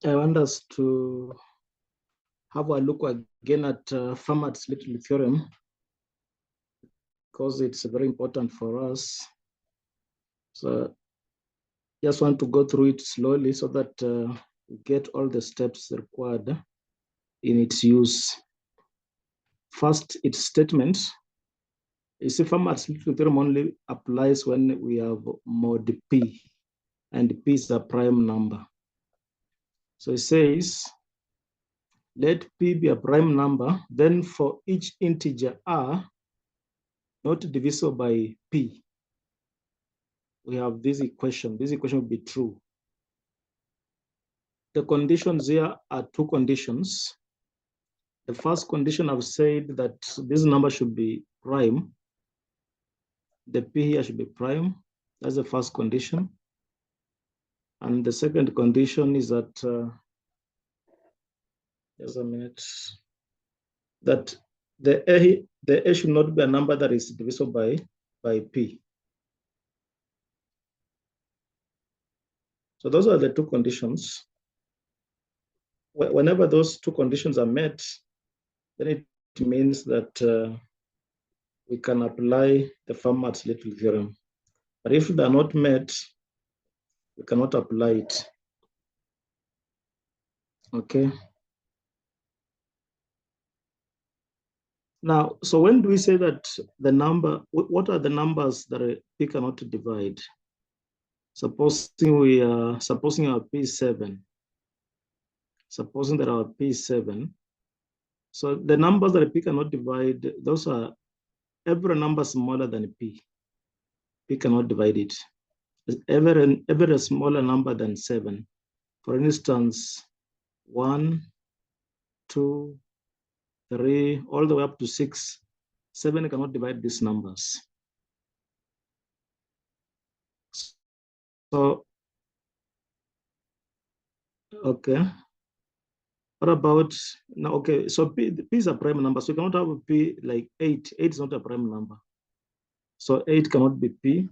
I want us to have a look again at Fermat's little theorem, because it's very important for us. So just want to go through it slowly so that we get all the steps required in its use. First, its statement. You see, Fermat's little theorem only applies when we have mod p, and p is a prime number. So it says, let p be a prime number, then for each integer r not divisible by p, we have this equation. This equation will be true. The conditions here are two conditions. The first condition, I've said that this number should be prime. The p here should be prime. That's the first condition. And the second condition is that, just a minute, that the a should not be a number that is divisible by p. So those are the two conditions. Whenever those two conditions are met, then it means that we can apply the Fermat's little theorem. But if they are not met, we cannot apply it. Okay. Now, so when do we say that the number, what are the numbers that we cannot divide? Supposing our P is 7. Supposing that our P is 7. So the numbers that P cannot divide, those are every number smaller than P. P cannot divide it. Every smaller number than 7. For instance, 1, 2, 3, all the way up to 6. 7 cannot divide these numbers. So, okay. What about now? Okay, so P is a prime number, so you cannot have a P like 8. 8 is not a prime number. So 8 cannot be P.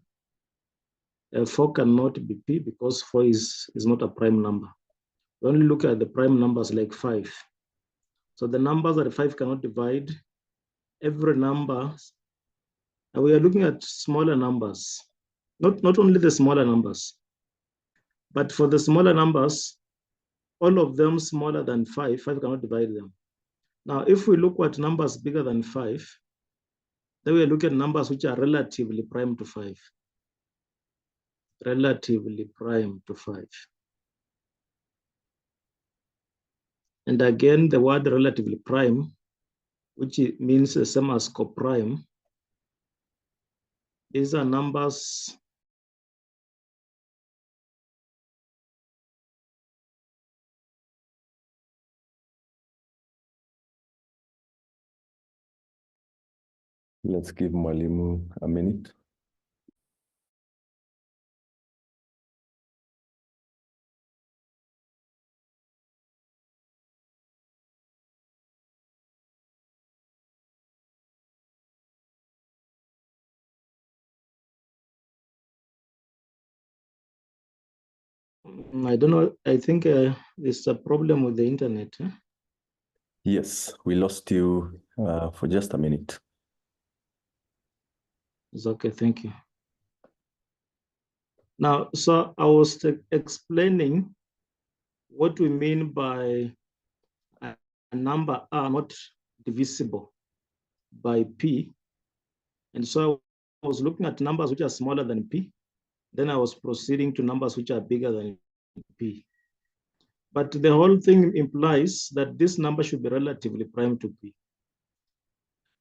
4 cannot be P because 4 is not a prime number. We only look at the prime numbers like 5. So the numbers that 5 cannot divide, every number, and we are looking at smaller numbers, not only the smaller numbers, but for the smaller numbers, all of them smaller than 5, 5 cannot divide them. Now, if we look at numbers bigger than 5, then we look at numbers which are relatively prime to 5. Relatively prime to 5. And again, the word relatively prime, which means the same as coprime, these are numbers Let's give Mwalimu a minute. I don't know. I think there's a problem with the internet. Yes, we lost you for just a minute. It's okay. Thank you. Now, so I was explaining what we mean by a number R not divisible by P. And so I was looking at numbers which are smaller than P. Then I was proceeding to numbers which are bigger than P. But the whole thing implies that this number should be relatively prime to P.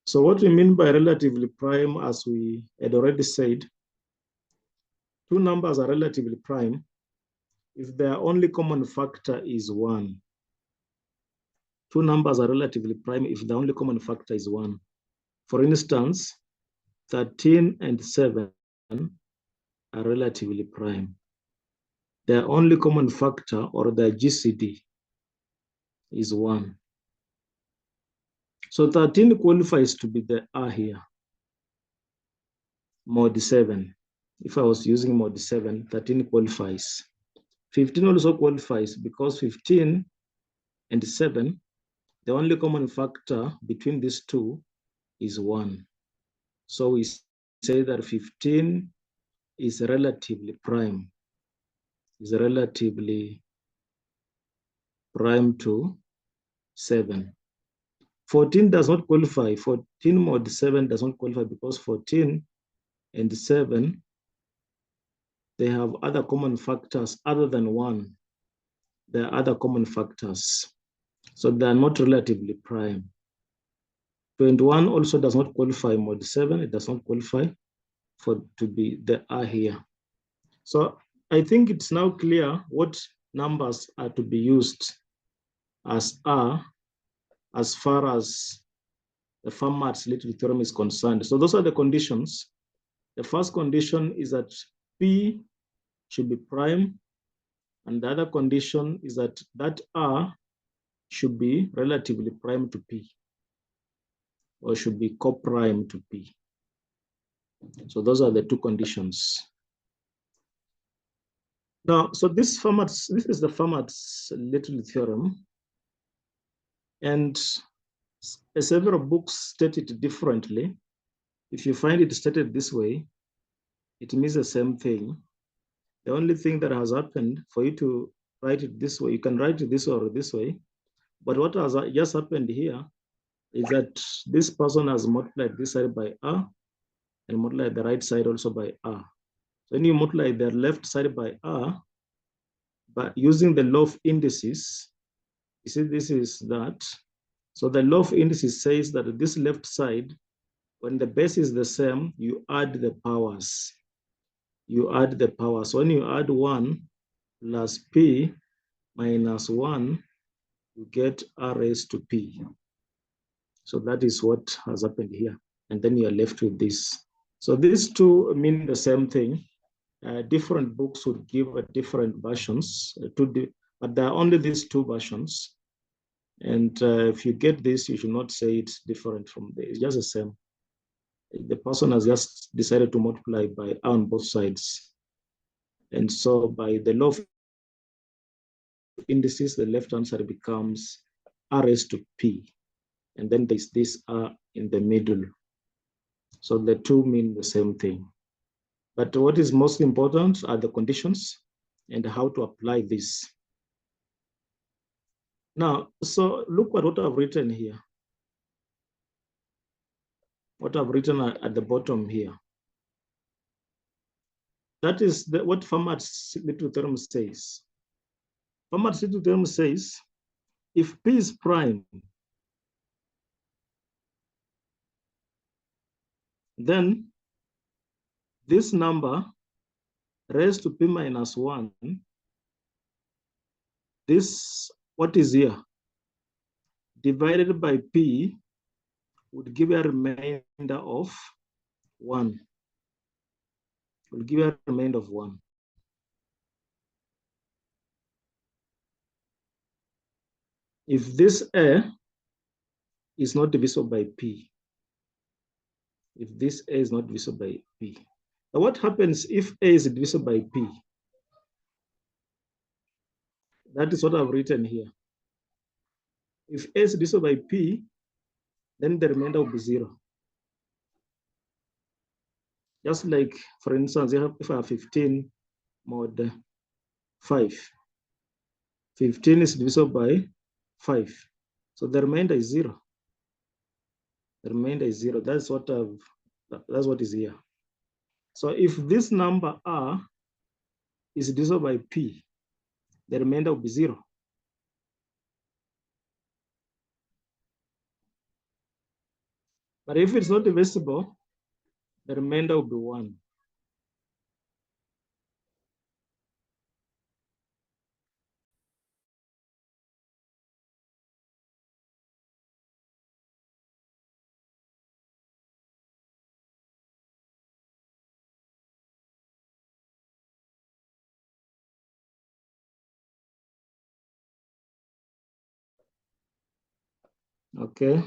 So what we mean by relatively prime, as we had already said, two numbers are relatively prime if their only common factor is 1. Two numbers are relatively prime if the only common factor is 1. For instance, 13 and 7 are relatively prime. Their only common factor, or their GCD, is 1. So 13 qualifies to be the R here. Mod 7. If I was using mod 7, 13 qualifies. 15 also qualifies because 15 and 7, the only common factor between these two is 1. So we say that 15 is relatively prime, to 7. 14 does not qualify. 14 mod 7 does not qualify because 14 and 7, they have other common factors other than 1. There are other common factors. So they are not relatively prime. 21 also does not qualify mod 7. It does not qualify to be the R here. So I think it's now clear what numbers are to be used as R as far as the Fermat's little theorem is concerned. So those are the conditions. The first condition is that P should be prime. And the other condition is that R should be relatively prime to P, or should be coprime to P. So those are the two conditions. Now, so this is the Fermat's little theorem. And several books state it differently. If you find it stated this way, it means the same thing. The only thing that has happened for you to write it this way, you can write it this way or this way. But what has just happened here is that this person has multiplied this side by R and multiplied the right side also by R. So when you multiply the left side by R, but using the law of indices, you see this is that. So the law of indices says that this left side, when the base is the same, you add the powers. You add the powers. So when you add 1 plus P minus 1, you get R raised to P. So that is what has happened here. And then you are left with this. So these two mean the same thing. Different books would give different versions, but there are only these two versions. And if you get this, you should not say it's different from this. It's just the same. The person has just decided to multiply by R on both sides. And so by the law of indices, the left-hand side becomes R raised to P. And then there's this R in the middle. So the two mean the same thing. But what is most important are the conditions and how to apply this. Now, so look at what I've written here. What I've written at the bottom here. That is what Fermat's little theorem says. Fermat's little theorem says, if P is prime, then this number raised to P minus 1, this, what is here, divided by P would give a remainder of 1. Will give a remainder of 1. If this A is not divisible by P, if this A is not divisible by P. Now what happens if A is divisible by P? That is what I've written here. If A is divisible by P, then the remainder will be 0. Just like, for instance, if I have 15 mod 5, 15 is divisible by 5. So the remainder is 0. The remainder is 0. That's what is here. So if this number R is divisible by P, the remainder will be 0. But if it's not divisible, the remainder will be 1. Okay.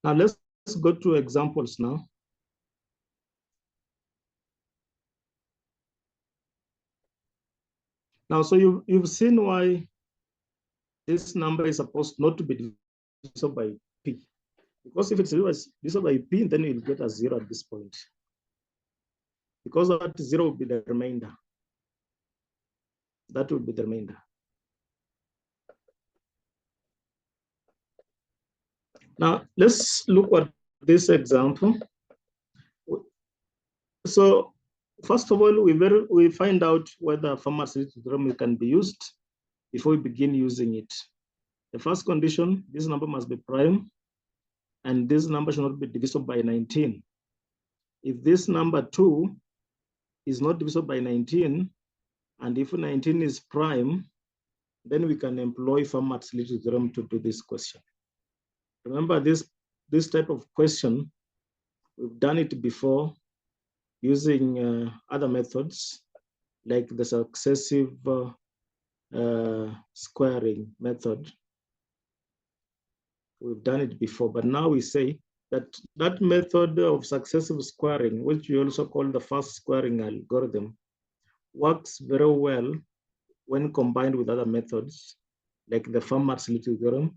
Now let's go to examples now. Now, so you've seen why this number is supposed not to be divisible by P. Because if it's divisible by P, then you'll get a 0 at this point. Because that 0 will be the remainder. That will be the remainder. Now, let's look at this example. So, first of all, we find out whether Fermat's theorem can be used before we begin using it. The first condition, this number must be prime, and this number should not be divisible by 19. If this number 2 is not divisible by 19, and if 19 is prime, then we can employ Fermat's theorem to do this question. Remember this type of question, we've done it before using other methods like the successive squaring method. We've done it before, but now we say that that method of successive squaring, which we also call the first squaring algorithm, works very well when combined with other methods like the Fermat's theorem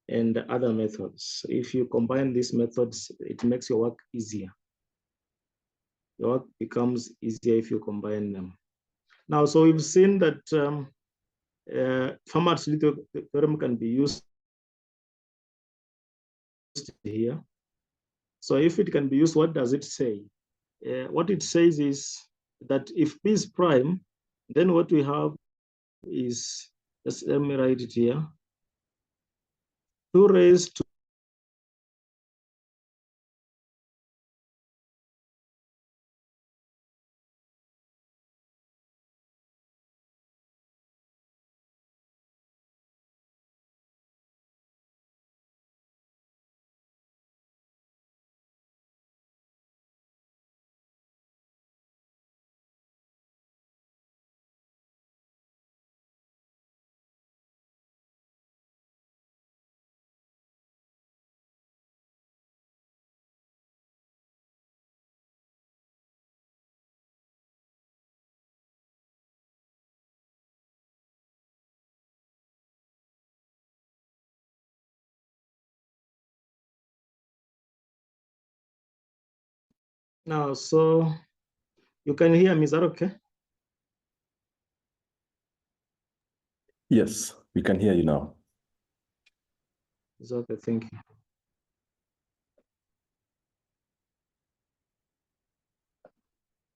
and other methods. If you combine these methods, it makes your work easier. Your work becomes easier if you combine them. Now, so we've seen that Fermat's theorem can be used here. So if it can be used, what does it say? What it says is that if P is prime, then what we have is, let me write it here, 2 raised to now, so you can hear me, is that okay? Yes, we can hear you now. It's okay, thank you.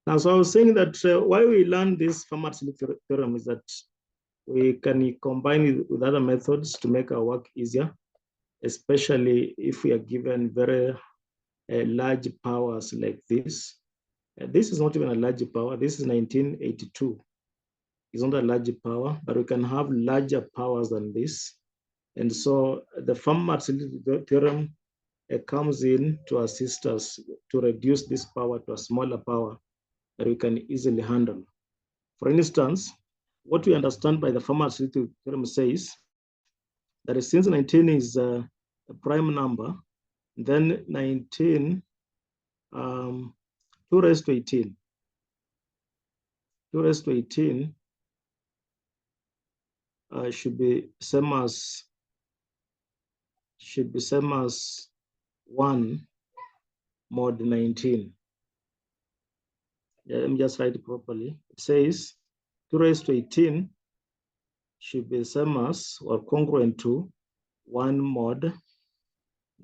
Now, so I was saying that why we learn this Fermat's theorem is that we can combine it with other methods to make our work easier, especially if we are given very large powers like this. This is not even a large power. This is 1982. It's not a large power, but we can have larger powers than this. And so the Fermat's theorem comes in to assist us to reduce this power to a smaller power that we can easily handle. For instance, what we understand by the Fermat's theorem says that since 19 is a prime number, then 19, 2 raised to 18. 2 raised to 18 should be same as 1 mod 19. Let me just write it properly. It says 2 raised to 18 should be same as or congruent to 1 mod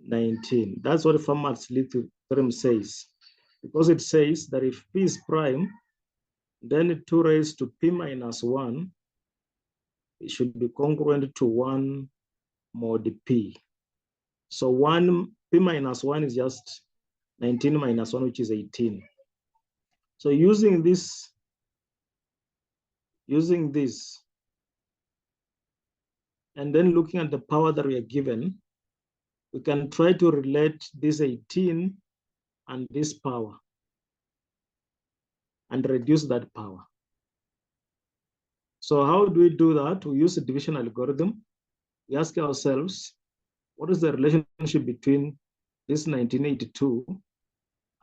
19. That's what Fermat's theorem says. Because it says that if P is prime, then 2 raised to P minus 1 it should be congruent to 1 mod P. So P minus 1 is just 19 minus 1, which is 18. So using this, and then looking at the power that we are given, we can try to relate this 18 and this power and reduce that power. So how do we do that? We use a division algorithm. We ask ourselves, what is the relationship between this 1982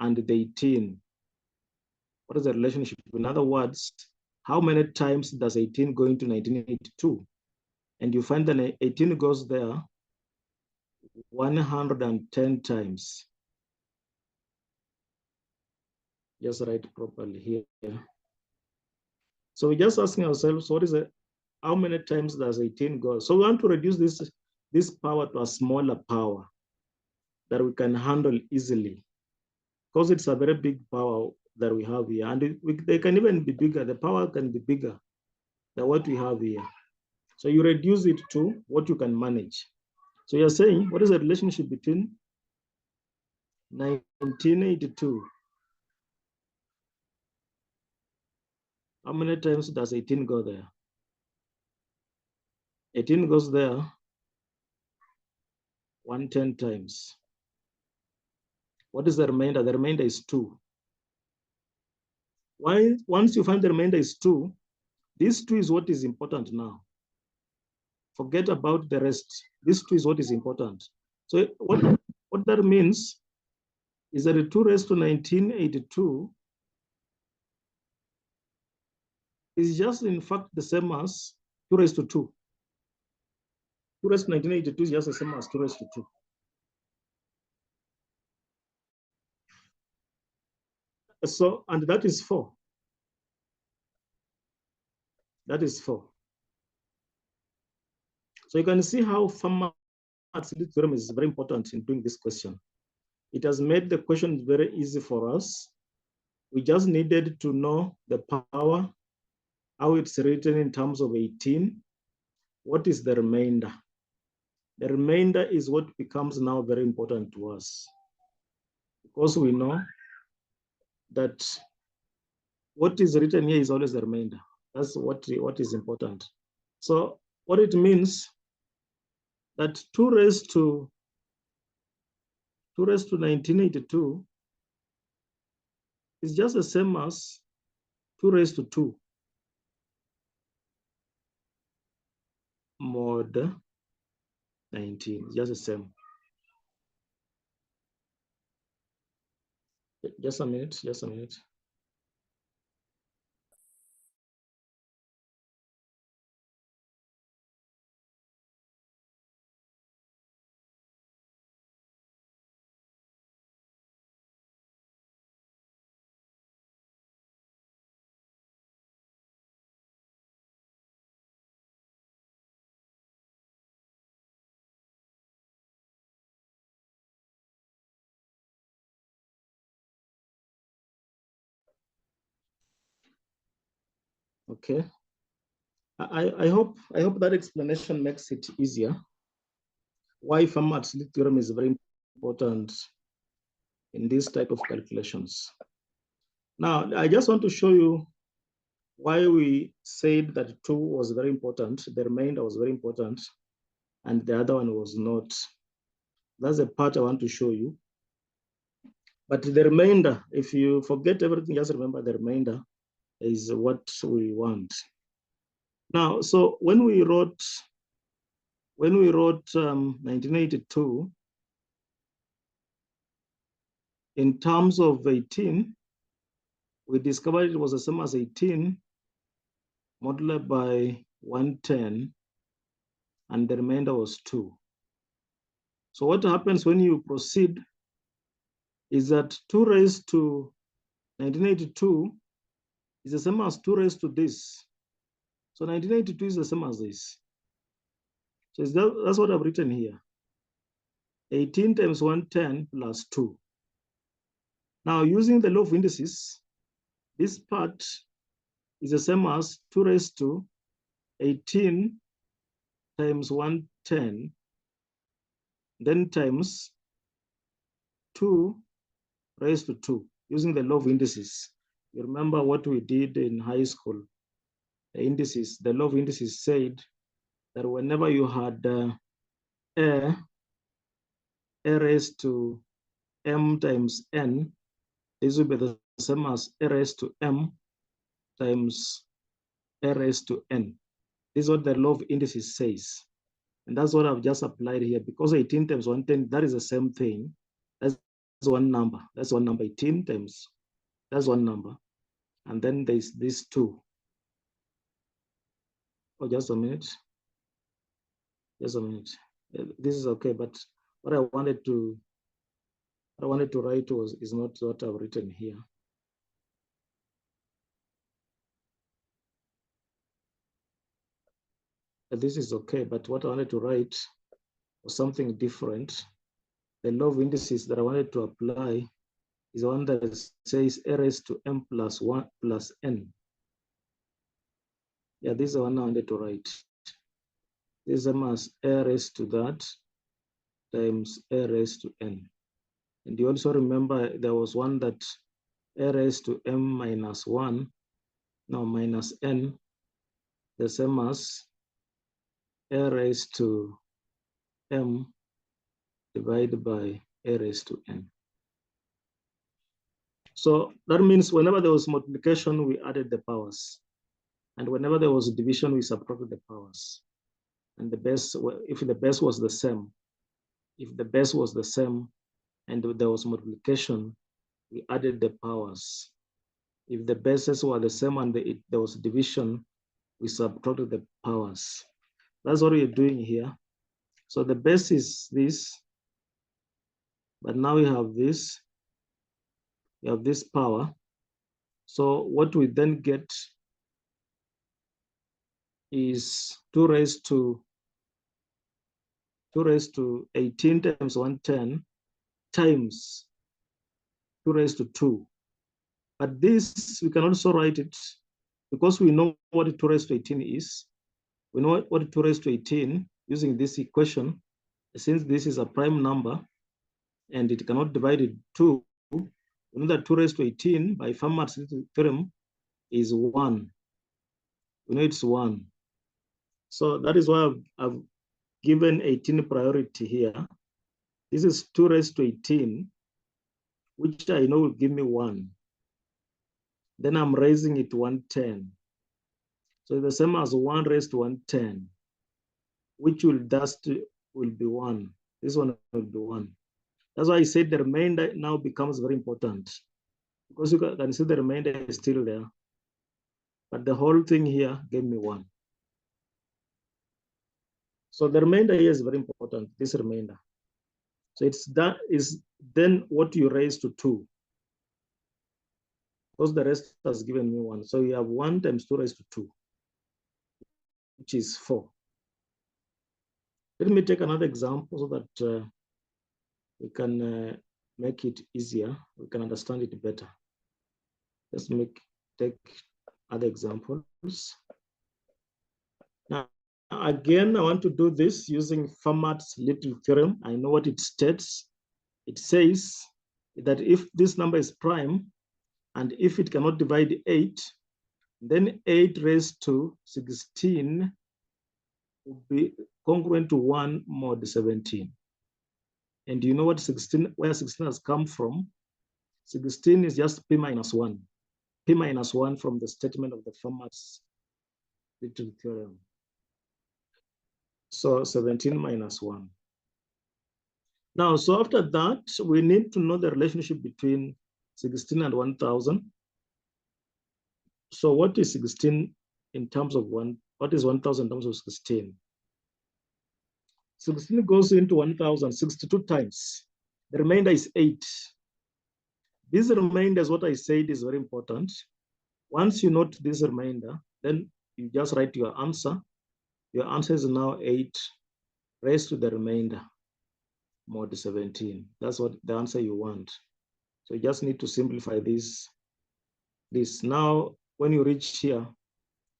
and the 18? What is the relationship? In other words, how many times does 18 go into 1982? And you find that 18 goes there 110 times. Just write properly here. So we're just asking ourselves, what is it? How many times does 18 go? So we want to reduce this power to a smaller power that we can handle easily, because it's a very big power that we have here. And they can even be bigger. The power can be bigger than what we have here. So you reduce it to what you can manage. So you're saying, what is the relationship between 1982? How many times does 18 go there? 18 goes there 110 times. What is the remainder? The remainder is 2. Once you find the remainder is 2, this 2 is what is important now. Forget about the rest. This 2 is what is important. So what that means is that the 2 raised to 1982 is just in fact the same as 2 raised to 2. 2 raised to 1982 is just the same as 2 raised to 2. So, and that is 4. That is 4. So you can see how Fermat's theorem is very important in doing this question. It has made the question very easy for us. We just needed to know the power, how it's written in terms of 18. What is the remainder? The remainder is what becomes now very important to us, because we know that what is written here is always the remainder. That's what is important. So what it means that 2 raised to 1982 is just the same as 2 raised to 2 mod 19. It's just the same. Just a minute, just a minute. Okay. I hope that explanation makes it easier. Why Fermat's theorem is very important in this type of calculations. Now, I just want to show you why we said that 2 was very important, the remainder was very important, and the other one was not. That's the part I want to show you. But the remainder, if you forget everything, just remember the remainder is what we want. Now, so when we wrote 1982 in terms of 18, we discovered it was the same as 18 multiplied by 110, and the remainder was 2. So what happens when you proceed is that 2 raised to 1982 is the same as 2 raised to this. So 1982 is the same as this. So that's what I've written here. 18 times 110 plus 2. Now, using the law of indices, this part is the same as 2 raised to 18 times 110, then times 2 raised to 2, using the law of indices. You remember what we did in high school. The indices, the law of indices said that whenever you had a raised to m times n, this will be the same as a raised to m times a raised to n. This is what the law of indices says. And that's what I've just applied here. Because 18 times 110, that is the same thing. That's one number. That's one number. 18 times, that's one number. And then there's these 2. Oh, just a minute. Just a minute. This is okay, but what I wanted to write is not what I've written here. This is okay, but what I wanted to write was something different. The law of indices that I wanted to apply is one that says a raised to m plus 1 plus n. Yeah, this is the one I wanted to write. This is as a raised to that times a raised to n. And you also remember there was one that a raised to m minus 1, no, minus n, the same as a raised to m divided by a raised to n. So that means whenever there was multiplication, we added the powers. And whenever there was division, we subtracted the powers. And the base, if the base was the same, and there was multiplication, we added the powers. If the bases were the same and there was division, we subtracted the powers. That's what we're doing here. So the base is this, but now we have this. We have this power. So what we then get is 2 raised to 18 times 110 times 2 raised to 2. But this, we can also write it because we know what 2 raised to 18 is. We know what 2 raised to 18 using this equation. Since this is a prime number and it cannot divide it 2, we know that 2 raised to 18 by Fermat's theorem is 1. We know it's 1. So that is why I've given 18 priority here. This is 2 raised to 18, which I know will give me 1. Then I'm raising it to 110. So the same as 1 raised to 110, which will be 1. This one will be 1. That's why I said the remainder now becomes very important, because you can see the remainder is still there. But the whole thing here gave me 1. So the remainder here is very important, this remainder. So that is then what you raise to 2. Because the rest has given me 1. So you have 1 times 2 raised to 2, which is 4. Let me take another example so that we can make it easier. We can understand it better. Let's take other examples. Now, again, I want to do this using Fermat's little theorem. I know what it states. It says that if this number is prime, and if it cannot divide 8, then 8 raised to 16 would be congruent to 1 mod 17. And you know what 16, where 16 has come from? 16 is just p minus 1. P minus 1 from the statement of the Fermat's little theorem. So 17 minus 1. Now, so after that, we need to know the relationship between 16 and 1000. So what is 16 in terms of 1? What is 1000 in terms of 16? 16 goes into 1000 62 times. The remainder is 8. This remainder is what I said is very important. Once you note this remainder, then you just write your answer. Your answer is now 8 raised to the remainder mod 17. That's what the answer you want. So you just need to simplify this. Now, when you reach here,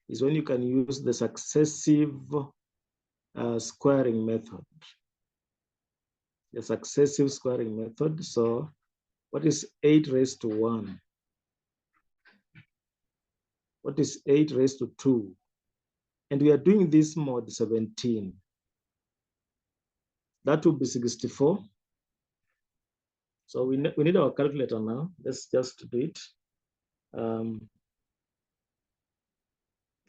is when you can use the successive squaring method. The successive squaring method. So what is 8 raised to 1? What is 8 raised to 2? And we are doing this mod 17. That would be 64. So we need our calculator now. Let's just do it.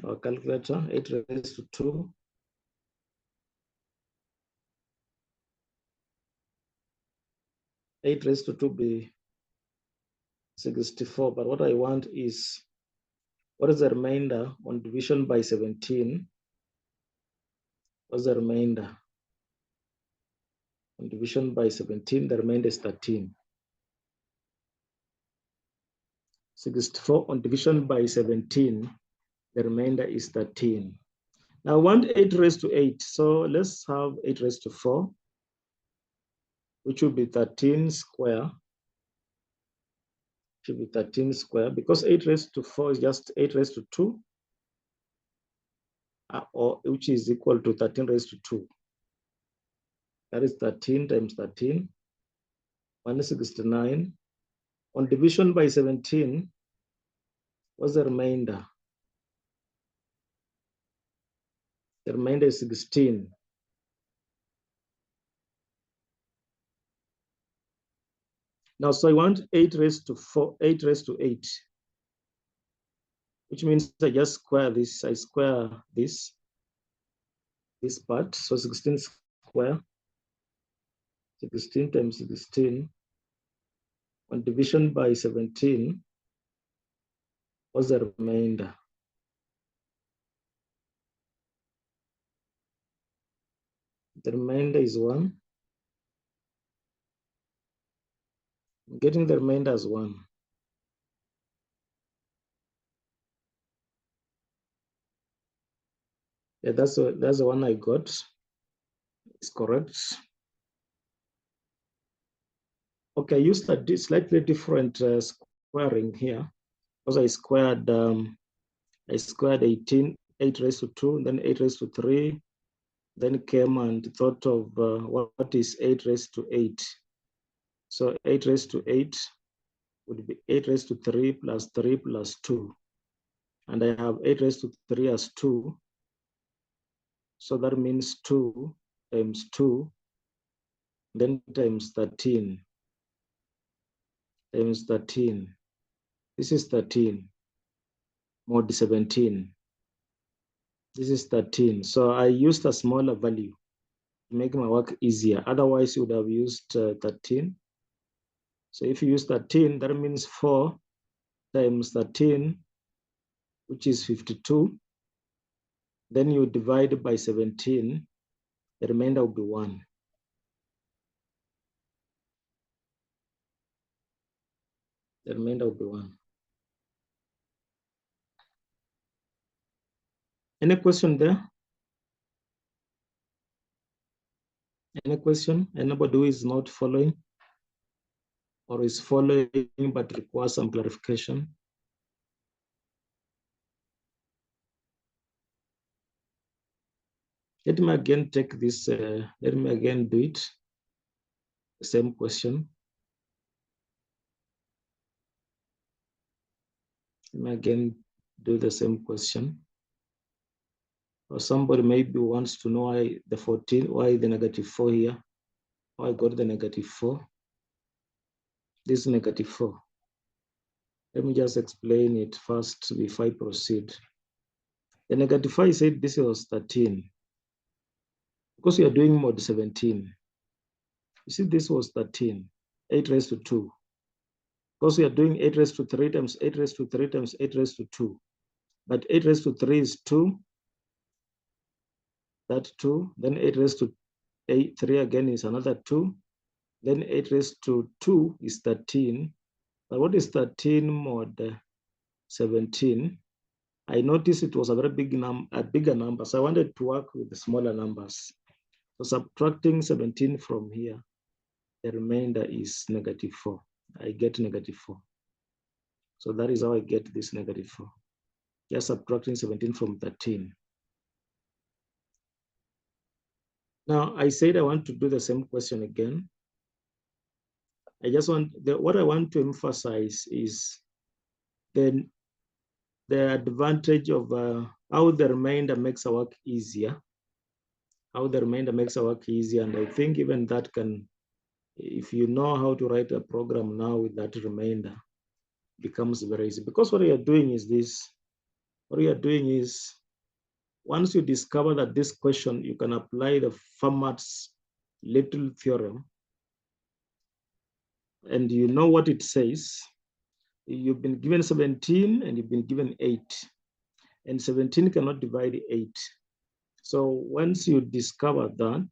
Our calculator, 8 raised to 2. 8 raised to 2 be 64. But what I want is, what is the remainder on division by 17? What's the remainder? On division by 17, the remainder is 13. 64 on division by 17, the remainder is 13. Now I want 8 raised to 8. So let's have 8 raised to 4, which will be 13 square. Should be 13 square, because 8 raised to 4 is just 8 raised to 2, or which is equal to 13 raised to 2. That is 13 times 13, 169. On division by 17, what's the remainder? The remainder is 16. Now, so I want 8 raised to 4, 8 raised to 8, which means I just square this. I square this part. So 16 square, 16 times 16. On division by 17, what's the remainder? The remainder is 1. I'm getting the remainder as 1. Yeah, that's the one I got. It's correct. Okay, I used a slightly different squaring here, because I squared 18, 8 raised to 2, then 8 raised to 3, then came and thought of what is 8 raised to 8. So 8 raised to 8 would be 8 raised to 3 plus 3 plus 2. And I have 8 raised to 3 as 2. So that means 2 times 2, then times 13. Times 13. This is 13. Mod 17. This is 13. So I used a smaller value to make my work easier. Otherwise, you would have used 13. So if you use 13, that means 4 times 13, which is 52. Then you divide by 17. The remainder will be 1. The remainder will be 1. Any question there? Any question? Anybody who is not following or is following but requires some clarification? Let me again take this, let me again do it. The same question. Let me again do the same question. Or somebody maybe wants to know why the 14, why the -4 here, why I got the -4. This is -4. Let me just explain it first before I proceed. The -4, I said this was 13. Because we are doing mod 17. You see, this was 13, 8 raised to 2. Because we are doing 8 raised to 3 times 8 raised to 3 times 8 raised to 2. But 8 raised to 3 is 2. That 2. Then 8 raised to 3 again is another 2. Then 8 raised to 2 is 13. But what is 13 mod 17? I noticed it was a very big a bigger number. So I wanted to work with the smaller numbers. So subtracting 17 from here, the remainder is -4. I get -4. So that is how I get this -4. Just subtracting 17 from 13. Now I said I want to do the same question again. I just want, what I want to emphasize is the advantage of how the remainder makes our work easier. How the remainder makes our work easier. And I think even that can, if you know how to write a program now with that remainder, becomes very easy. Because what you're doing is this. What you're doing is, once you discover that this question, you can apply the Fermat's little theorem, and you know what it says. You've been given 17 and you've been given 8. And 17 cannot divide 8. So once you discover that,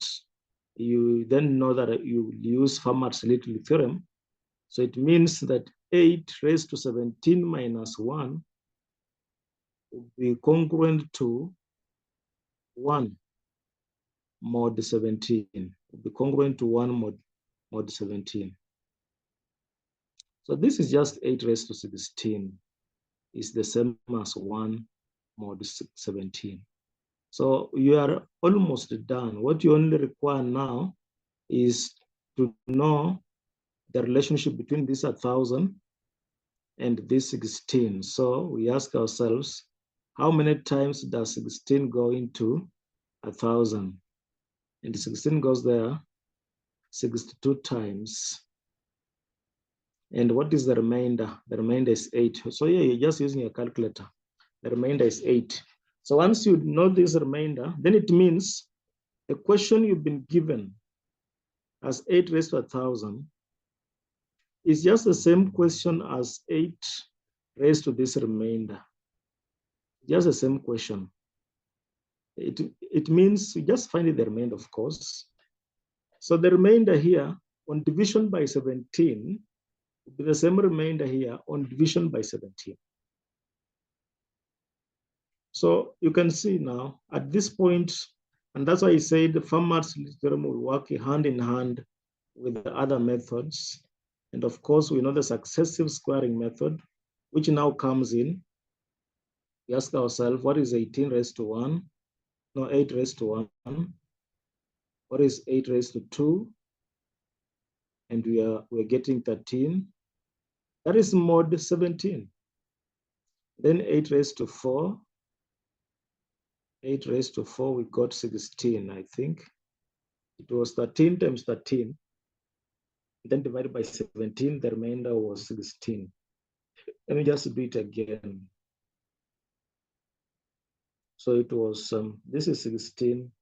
you then know that you use Fermat's little theorem. So it means that 8 raised to 17 minus 1 will be congruent to 1 mod 17. It will be congruent to 1 mod 17. So this is just 8 raised to 16 is the same as 1 mod 17. So you are almost done. What you only require now is to know the relationship between this 1,000 and this 16. So we ask ourselves, how many times does 16 go into 1,000? And 16 goes there 62 times. And what is the remainder? The remainder is 8. So yeah, you're just using a calculator. The remainder is 8. So once you know this remainder, then it means the question you've been given as 8 raised to 1,000 is just the same question as 8 raised to this remainder. Just the same question. It means you just find the remainder, of course. So the remainder here on division by 17 will be the same remainder here on division by 17. So you can see now at this point, and that's why I said the Fermat's theorem will work hand in hand with the other methods. And of course, we know the successive squaring method, which now comes in. We ask ourselves, what is 18 raised to 1? No, 8 raised to 1. What is 8 raised to 2? And we're getting 13. That is mod 17. Then 8 raised to 4. 8 raised to 4, we got 16, I think. It was 13 times 13. Then divided by 17, the remainder was 16. Let me just do it again. So it was, this is 16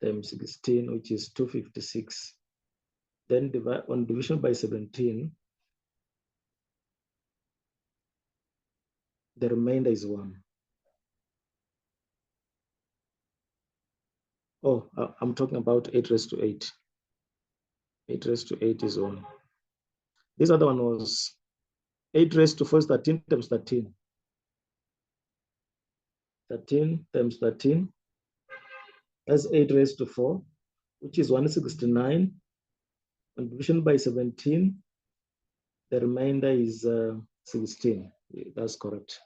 times 16, which is 256. Then divide on division by 17, the remainder is 1. Oh, I'm talking about 8 raised to 8. 8 raised to 8 is 1. This other one was 8 raised to 4 is 13 times 13. 13 times 13. That's 8 raised to 4, which is 169. On division by 17, the remainder is 16. That's correct.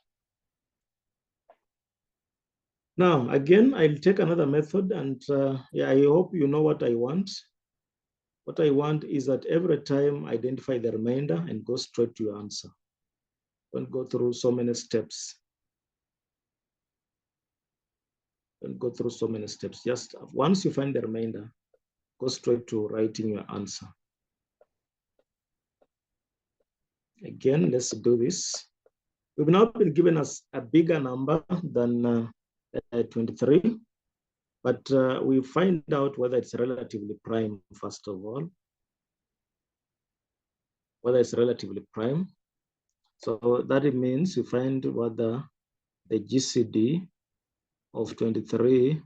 Now, again, I'll take another method, and yeah, I hope you know what I want. What I want is that every time identify the remainder and go straight to your answer. Don't go through so many steps. Don't go through so many steps. Just once you find the remainder, go straight to writing your answer. Again, let's do this. We've now been given us a bigger number than 23, but we find out whether it's relatively prime, first of all. Whether it's relatively prime. So that it means you find whether the GCD of 23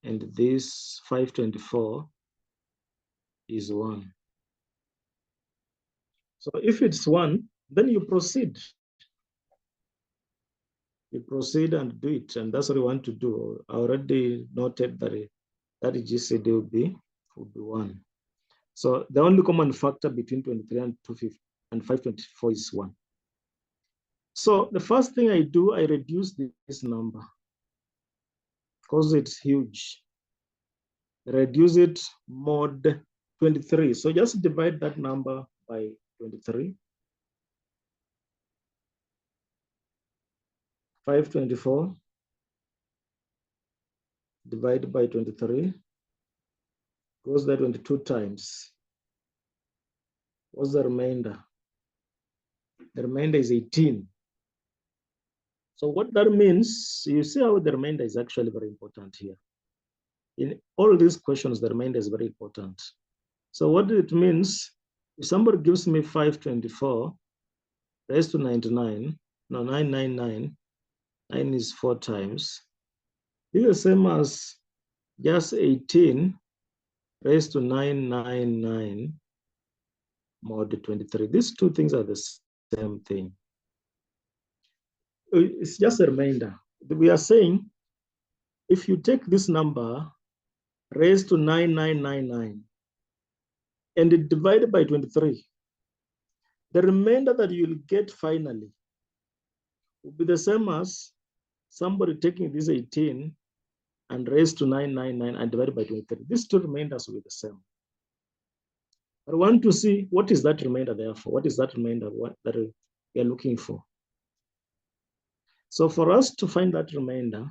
and this 524 is 1. So if it's 1, then you proceed. You proceed and do it, and that's what we want to do. I already noted that that GCD will be 1. So the only common factor between 23 and 250 and 524 is 1. So the first thing I do, I reduce this number because it's huge. Reduce it mod 23. So just divide that number by 23. 524 divided by 23 goes there 22 times. What's the remainder? The remainder is 18. So what that means, you see how the remainder is actually very important here. In all these questions, the remainder is very important. So what it means, if somebody gives me 524 raised to 99, no, 999, 9 is 4 times. This is the same as just 18 raised to 999 mod 23. These two things are the same thing. It's just a reminder. We are saying if you take this number raised to 9999 and divide by 23, the remainder that you'll get finally will be the same as somebody taking this 18 and raised to 999 and divided by 23. These two remainders will be the same. I want to see what is that remainder therefore. What is that remainder that we are looking for? So for us to find that remainder,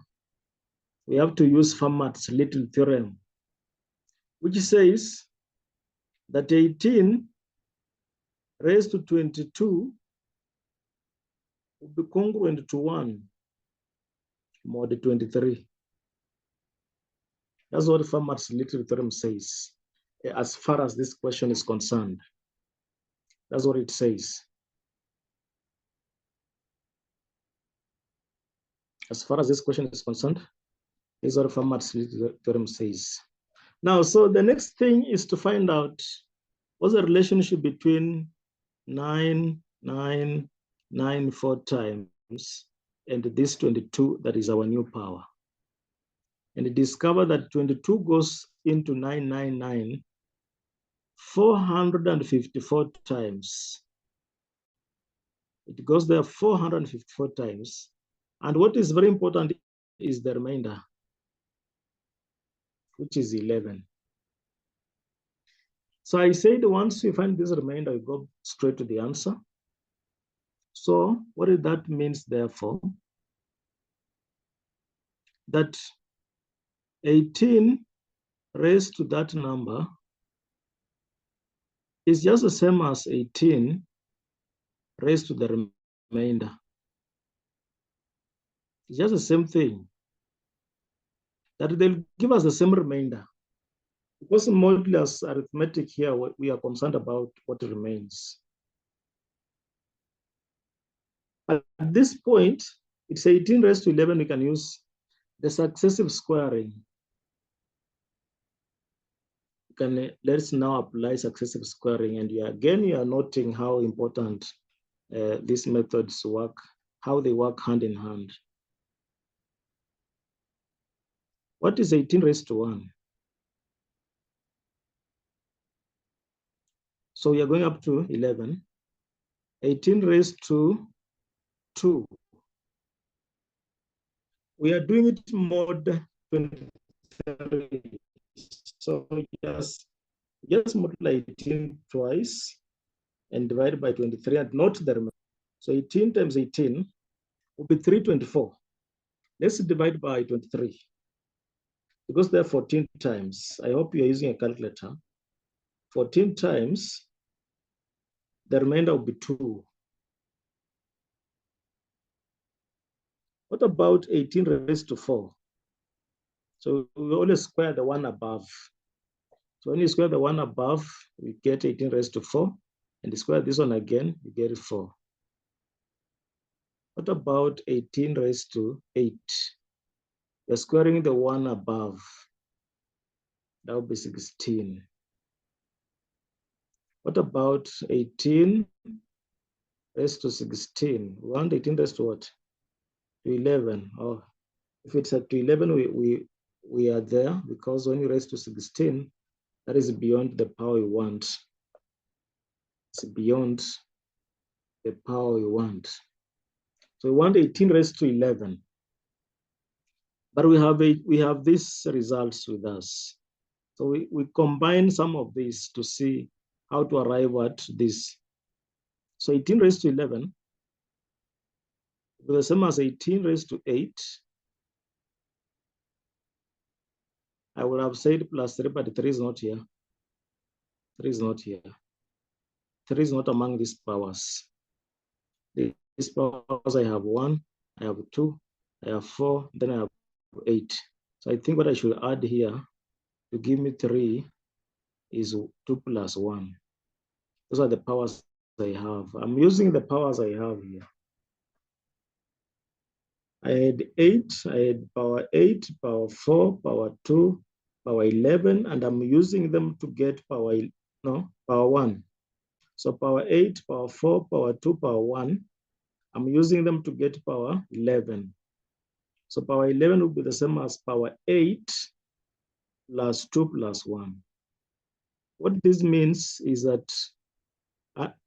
we have to use Fermat's little theorem, which says that 18 raised to 22 will be congruent to 1 mod 23. That's what Fermat's little theorem says, as far as this question is concerned. That's what it says. As far as this question is concerned, this is what Fermat's little theorem says. Now, so the next thing is to find out what's the relationship between 9994 times and this 22 that is our new power. And discover that 22 goes into 999 454 times. It goes there 454 times. And what is very important is the remainder, which is 11. So I said once we find this remainder, we go straight to the answer. So what that means, therefore, that 18 raised to that number is just the same as 18 raised to the remainder. It's just the same thing. That they'll give us the same remainder. Because mostly as arithmetic here, we are concerned about what remains. At this point, it's 18 raised to 11, we can use the successive squaring. Let's now apply successive squaring, and you are noting how important these methods work, how they work hand in hand. What is 18 raised to 1? So we are going up to 11. 18 raised to 2. We are doing it mod 23. So just multiply 18 twice and divide by 23 and note the remainder. So 18 times 18 will be 324. Let's divide by 23. Because there are 14 times. I hope you're using a calculator. 14 times, the remainder will be 2. What about 18 raised to 4? So we always square the one above. So when you square the one above, we get 18 raised to 4. And you square this one again, you get 4. What about 18 raised to 8? We're squaring the one above. That would be 16. What about 18 raised to 16? We want 18 raised to what? To 11. Oh, if it's at to 11, we are there, because when you raise to 16, that is beyond the power you want. It's beyond the power you want. So we want 18 raised to 11. But we have these results with us. So we combine some of these to see how to arrive at this. So 18 raised to 11 will be the same as 18 raised to 8. I would have said plus 3, but 3 is not here. 3 is not here. 3 is not among these powers. These powers, I have 1, I have 2, I have 4, then I have 8. So I think what I should add here to give me 3 is 2 plus 1. Those are the powers I have. I'm using the powers I have here. I had 8, I had power 8, power 4, power 2, power 11, and I'm using them to get power 1. So power 8, power 4, power 2, power 1, I'm using them to get power 11. So power 11 will be the same as power 8 plus 2 plus 1. What this means is that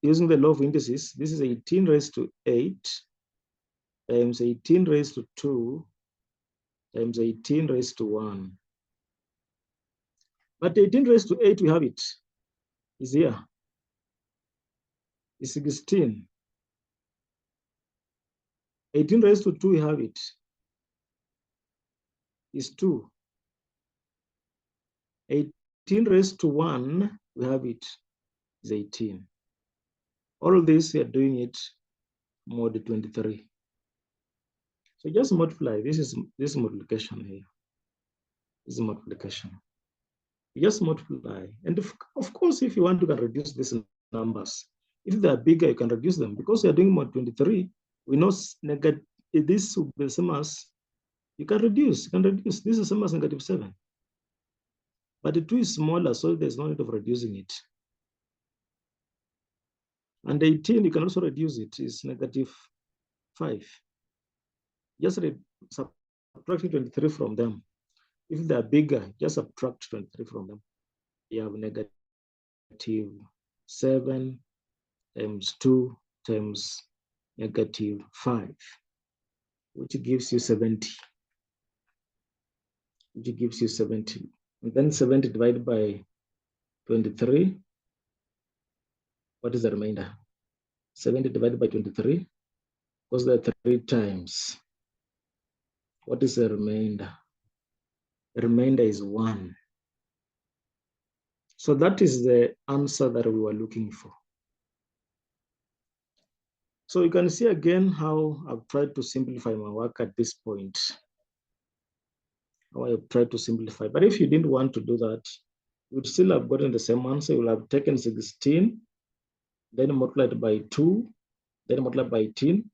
using the law of indices, this is 18 raised to 8 times 18 raised to 2 times 18 raised to 1. But 18 raised to 8, we have it, is here. It's 16. 18 raised to 2, we have it, is 2. 18 raised to 1, we have it, is 18. All of this, we are doing it mod 23. So just multiply. This is multiplication here. This is multiplication. You just multiply. And of course, if you want, you can reduce these numbers. If they are bigger, you can reduce them. Because we are doing mod 23, we know negative. This will be the same as, you can reduce. This is the same as negative 7. But the 2 is smaller, so there's no need of reducing it. And 18, you can also reduce it. It's negative 5. Just subtract 23 from them. If they're bigger, just subtract 23 from them. You have negative 7 times 2 times negative 5, which gives you 70. Which gives you 70. And then 70 divided by 23. What is the remainder? 70 divided by 23, because there are 3 times. What is the remainder? The remainder is 1. So that is the answer that we were looking for. So you can see again how I've tried to simplify my work at this point. How I've tried to simplify. But if you didn't want to do that, you would still have gotten the same answer. You will have taken 16, then multiplied by 2, then multiplied by 18.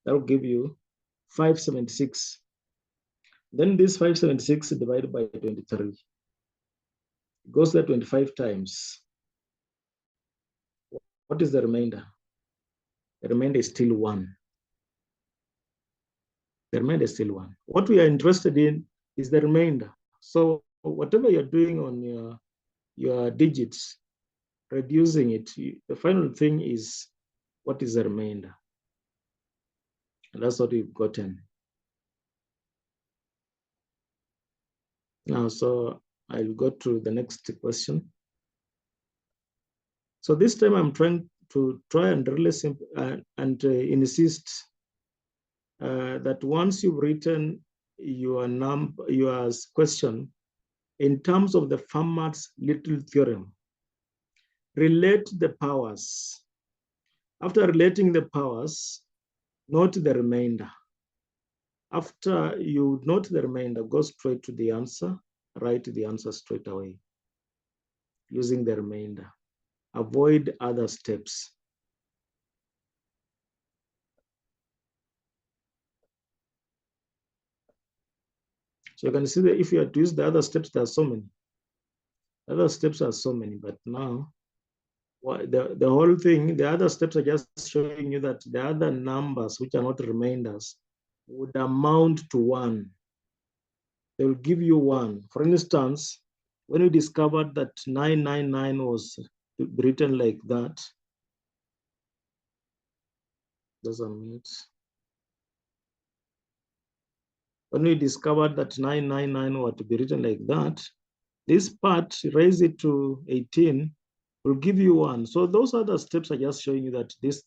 That will give you 576. Then this 576 divided by 23. It goes there 25 times. What is the remainder? The remainder is still 1. The remainder is still 1. What we are interested in is the remainder. So whatever you're doing on your digits, reducing it, the final thing is, what is the remainder? And that's what we've gotten. Now, so I'll go to the next question. So this time I'm trying and really simple insist that once you've written your question in terms of the Fermat's little theorem, relate the powers. After relating the powers, note the remainder. After you note the remainder, go straight to the answer, write the answer straight away using the remainder. Avoid other steps. So you can see that if you have to use the other steps, there are so many. Other steps are so many, but now the whole thing, the other steps are just showing you that the other numbers, which are not remainders, would amount to 1. They will give you 1. For instance, when we discovered that 999 was written like that, doesn't mean it. When we discovered that 999 were to be written like that, this part, raise it to 18, will give you 1. So those other steps are just showing you that this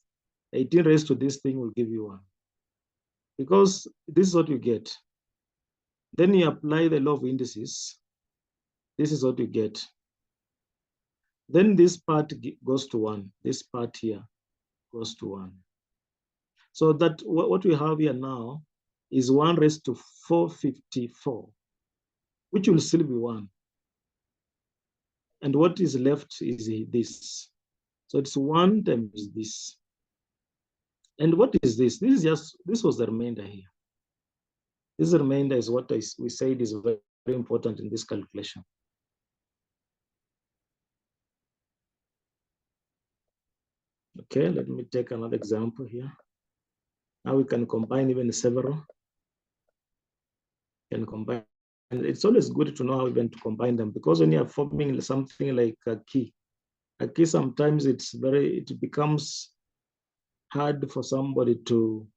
18 raised to this thing will give you 1. Because this is what you get. Then you apply the law of indices. This is what you get. Then this part goes to 1. This part here goes to 1. So that what we have here now is 1 raised to 454, which will still be 1. And what is left is this. So it's 1 times this. And what is this? This was the remainder here. This remainder is what we said is important in this calculation. Okay, let me take another example here. Now we can combine even several. Can combine. And it's always good to know how even to combine them, because when you are forming something like a key sometimes it becomes hard for somebody to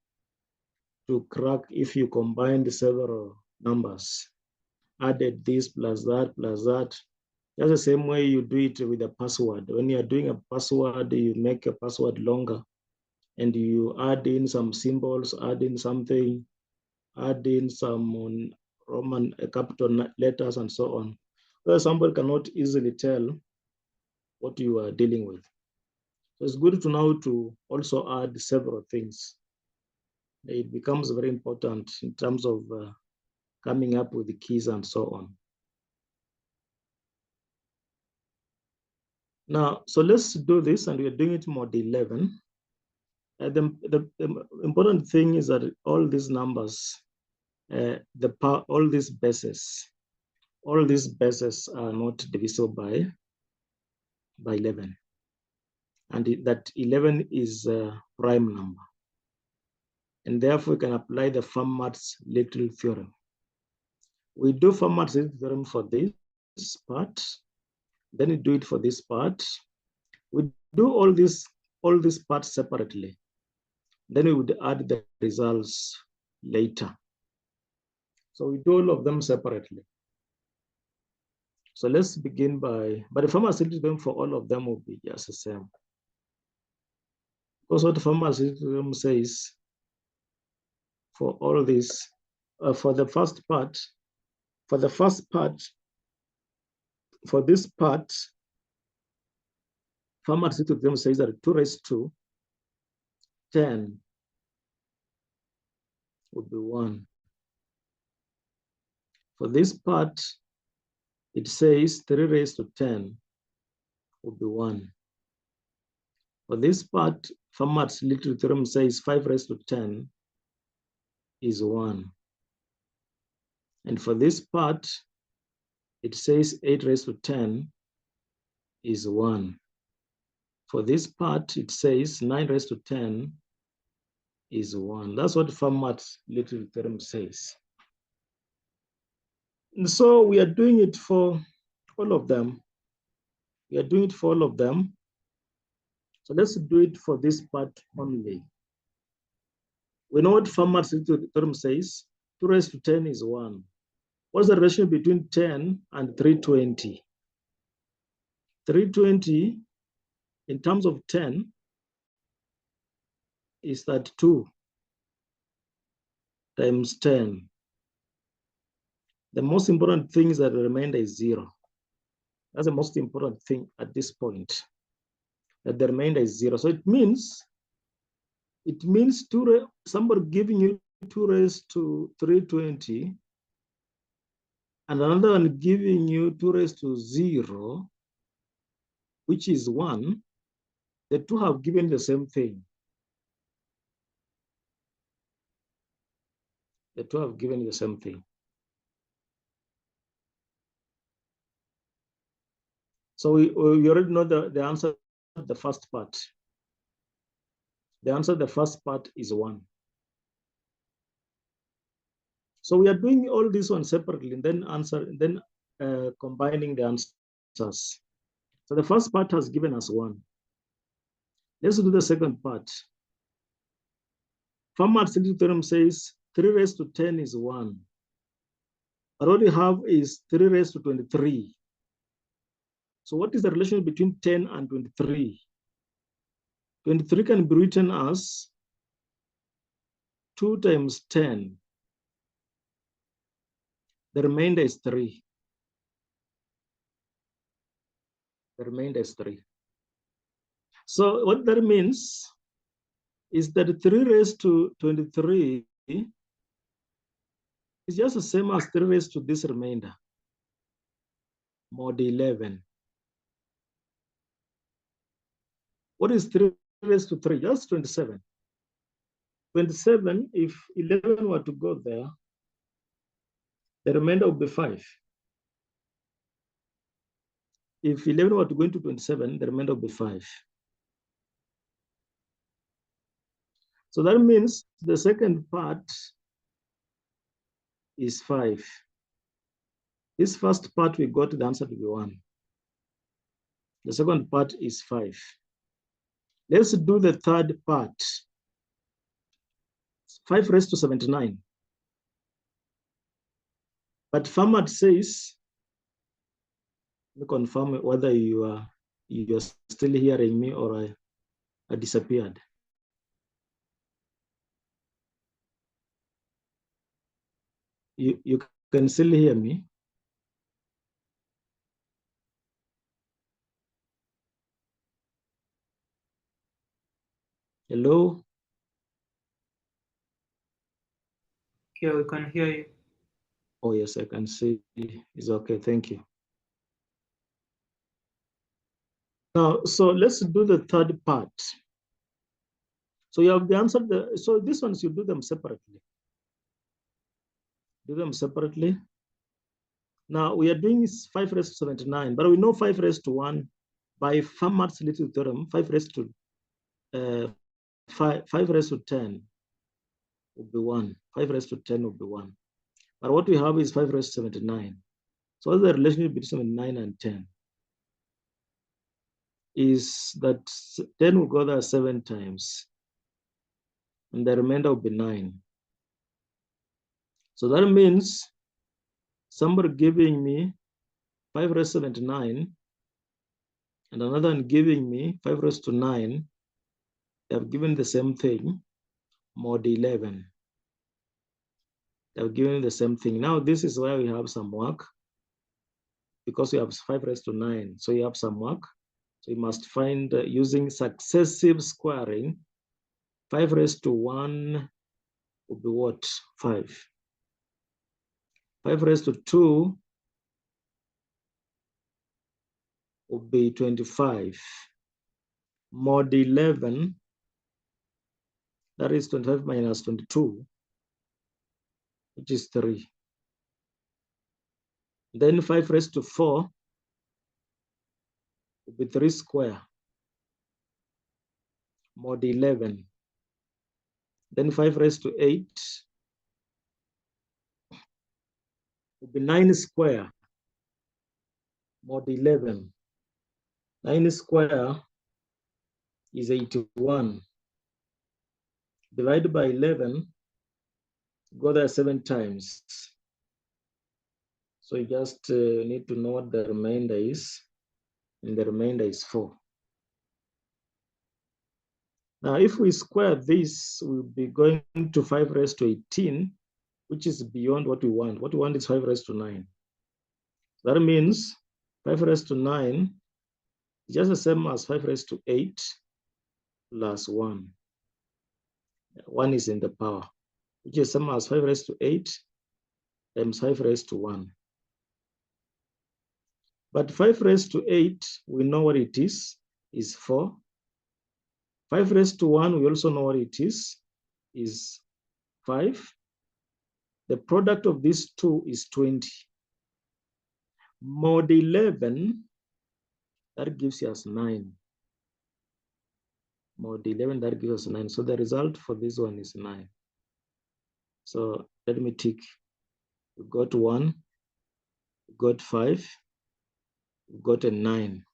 crack if you combine the several numbers, added this plus that plus that. That's the same way you do it with a password. When you're doing a password, you make a password longer and you add in some symbols, add in something, add in some Roman capital letters and so on. So somebody cannot easily tell what you are dealing with. So it's good to know to also add several things. It becomes very important in terms of coming up with the keys and so on. Now, so let's do this, and we're doing it mod 11. The important thing is that all these numbers, all these bases are not divisible by 11. And that 11 is a prime number. And therefore, we can apply the Fermat's little theorem. We do Fermat's little theorem for this part. Then we do it for this part. We do all these parts separately. Then we would add the results later. So we do all of them separately. So let's begin by, but the Fermat's little theorem for all of them will be just the same. Because what the Fermat's little theorem says for all this, for this part, Fermat's little theorem says that 2 raised to 10 would be 1. For this part, it says 3 raised to 10 would be 1. For this part, Fermat's little theorem says 5 raised to 10 is 1. And for this part, it says 8 raised to 10 is 1. For this part, it says 9 raised to 10 is 1. That's what Fermat's little theorem says. And so we are doing it for all of them. We are doing it for all of them. So let's do it for this part only. We know what Fermat's little theorem says. 2 raised to 10 is 1. What's the relation between 10 and 320? 320, in terms of 10, is that 2 times 10. The most important thing is that the remainder is 0. That's the most important thing at this point, that the remainder is 0. So it means somebody giving you 2 raised to 320 and another one giving you 2 raised to 0, which is 1, the two have given the same thing. The two have given you the same thing. So we already know the answer to the first part. The answer to the first part is 1. So we are doing all this one separately and then combining the answers. So the first part has given us 1. Let's do the second part. Fermat's little theorem says 3 raised to 10 is 1. But what we have is 3 raised to 23. So what is the relation between 10 and 23? 23 can be written as 2 times 10. The remainder is 3. The remainder is 3. So what that means is that 3 raised to 23 is just the same as 3 raised to this remainder, mod 11. What is 3 raised to 3? That's 27. 27, if 11 were to go there, the remainder will be 5. If 11 were to go into 27, the remainder will be 5. So that means the second part is 5. This first part, we got the answer to be 1. The second part is 5. Let's do the third part. 5 raised to 79. But Fermat says, let me confirm whether you are still hearing me or I disappeared. You can still hear me? Hello? Yeah, we can hear you. Oh, yes, I can see. It's okay. Thank you. Now, so let's do the third part. So you have the answer. So these ones, you do them separately. Do them separately. Now, we are doing 5 raised to 79, but we know 5 raised to 1 by Fermat's little theorem. 5 raised to 5 raised to 10 will be 1. 5 raised to 10 will be 1. But what we have is 5 raised to 79. So what's the relationship between 79 and 10? Is that 10 will go there 7 times, and the remainder will be 9. So that means somebody giving me 5 raised to 79 and another one giving me 5 raised to 9, they have given the same thing, mod 11. They have given the same thing. Now, this is where we have some work because we have 5 raised to 9. So you have some work. So you must find using successive squaring, 5 raised to 1 will be what? 5. 5 raised to 2 will be 25. Mod 11, that is 25 minus 22, which is 3. Then 5 raised to 4 will be 3 square, mod 11. Then 5 raised to 8 will be 9 square, mod 11. 9 square is 81. Divided by 11, go there 7 times. So you just need to know what the remainder is, and the remainder is 4. Now, if we square this, we'll be going to 5 raised to 18, which is beyond what we want. What we want is 5 raised to 9. That means 5 raised to 9 is just the same as 5 raised to 8 plus 1. 1 is in the power, which is the same as 5 raised to 8 times 5 raised to 1. But 5 raised to 8, we know what it is 4. 5 raised to 1, we also know what it is 5. The product of these two is 20. Mod 11, that gives us 9. Mod 11, that gives us 9. So the result for this one is 9. So let me tick. We got 1, we got 5, we got a 9.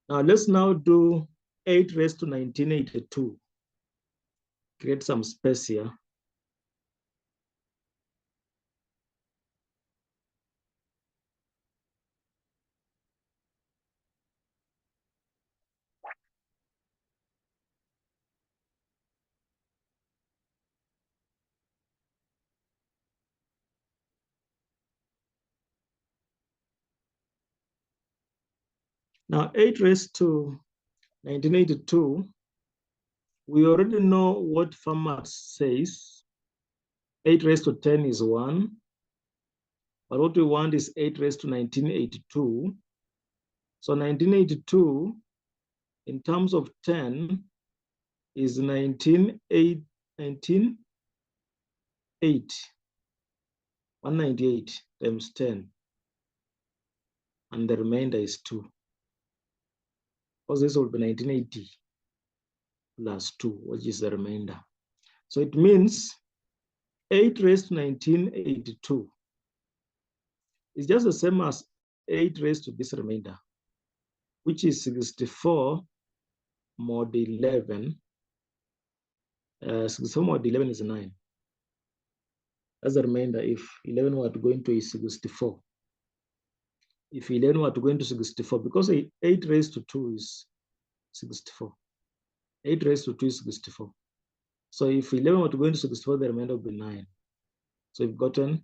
Now let's now do 8 raised to 1982. Create some space here. Now 8 raised to 1982, we already know what Fermat says. 8 raised to 10 is 1. But what we want is 8 raised to 1982. So 1982, in terms of 10, is 19.8. 198 times 10, and the remainder is 2. Because this will be 1980 plus 2, which is the remainder. So it means 8 raised to 1982 is just the same as 8 raised to this remainder, which is 64 mod 11. 64 mod 11 is 9. That's the remainder if 11 were to go into 64. If 11 were to go into 64, because 8 raised to 2 is 64. 8 raised to 2 is 64. So if 11 were to go into 64, the remainder would be 9. So we've gotten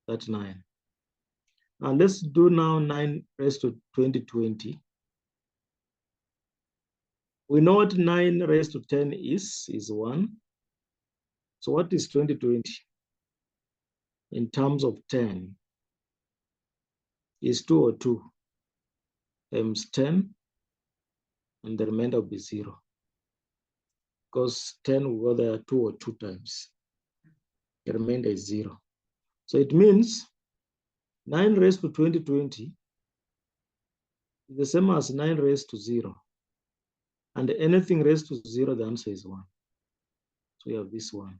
that 9. Now let's do now 9 raised to 2020. We know what 9 raised to 10 is 1. So what is 2020 in terms of 10? Is 202 times 10, and the remainder will be 0. Because 10 will go there 202 times. The remainder is 0. So it means 9 raised to 2020 is the same as 9 raised to 0. And anything raised to 0, the answer is 1. So we have this one.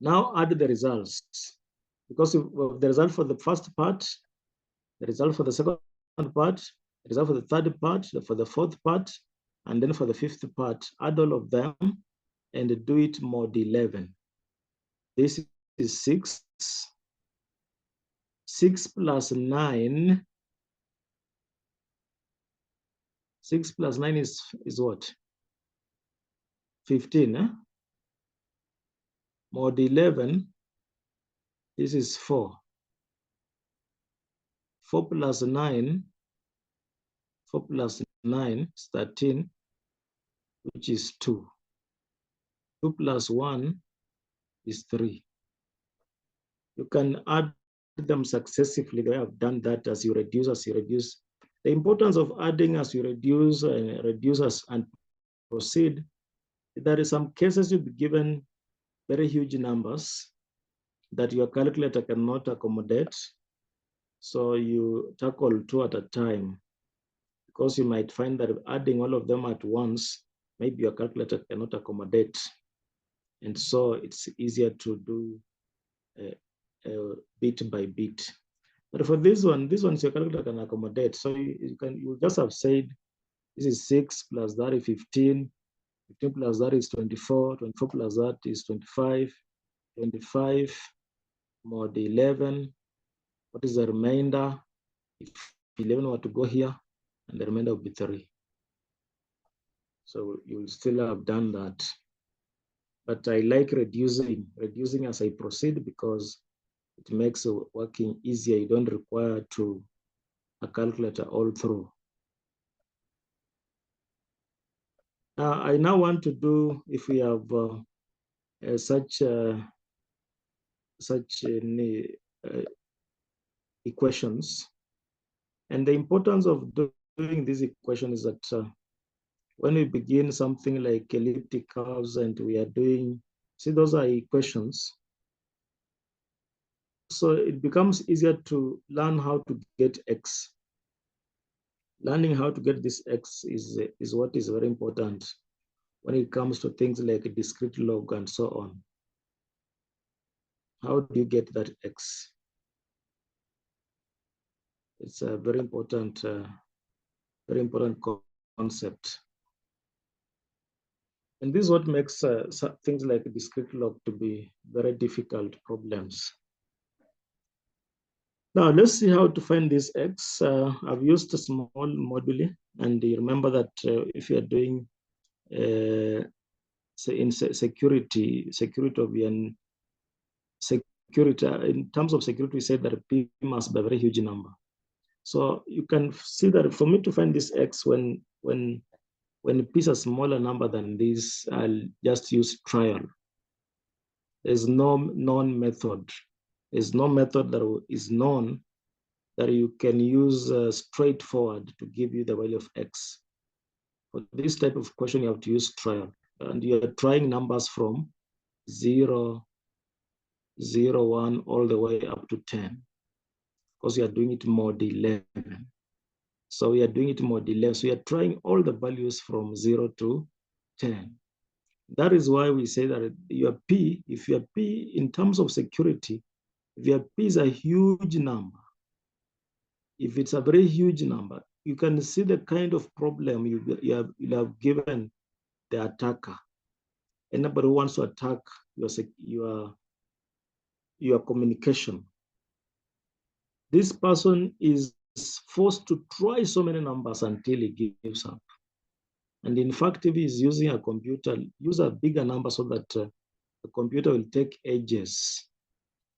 Now add the results. Because of the result for the first part, the result for the second part, the result for the third part, for the fourth part, and then for the fifth part, add all of them and do it mod 11. This is 6. 6 plus 9. 6 plus 9 is what? 15. Eh? Mod 11, this is 4. 4 plus 9, 4 plus 9 is 13, which is 2. 2 plus 1 is 3. You can add them successively. The way I've done that as you reduce. The importance of adding as you reduce and proceed, there is some cases you'll be given very huge numbers that your calculator cannot accommodate. So you tackle 2 at a time, because you might find that adding all of them at once, maybe your calculator cannot accommodate. And so it's easier to do bit by bit. But for this one your calculator can accommodate. So you just have said, this is 6 plus that is 15. 15 plus that is 24. 24 plus that is 25. 25 mod 11. What is the remainder? If 11 were to go here, and the remainder will be 3. So you'll still have done that. But I like reducing as I proceed, because it makes working easier. You don't require a calculator all through. I now want to do, if we have such equations. And the importance of doing these equations is that when we begin something like elliptic curves and we are doing, see, those are equations. So it becomes easier to learn how to get x. Learning how to get this x is what is very important when it comes to things like a discrete log and so on. How do you get that x? It's a very important concept. And this is what makes things like a discrete log to be very difficult problems. Now let's see how to find this x. I've used a small moduli, and you remember that if you are doing in security of your security, in terms of security, we said that P must be a very huge number. So you can see that for me to find this x, when P is a smaller number than this, I'll just use trial. There's no known method. There's no method that is known that you can use straightforward to give you the value of x. For this type of question, you have to use trial. And you're trying numbers from 0, 0, 1, all the way up to 10, because we are doing it mod 11. So we are doing it mod 11. So we are trying all the values from 0 to 10. That is why we say that your P, if your P in terms of security, if your P is a huge number, if it's a very huge number, you can see the kind of problem you have given the attacker. Anybody who wants to attack your communication, this person is forced to try so many numbers until he gives up. And in fact, if he's using a computer, use a bigger number so that the computer will take ages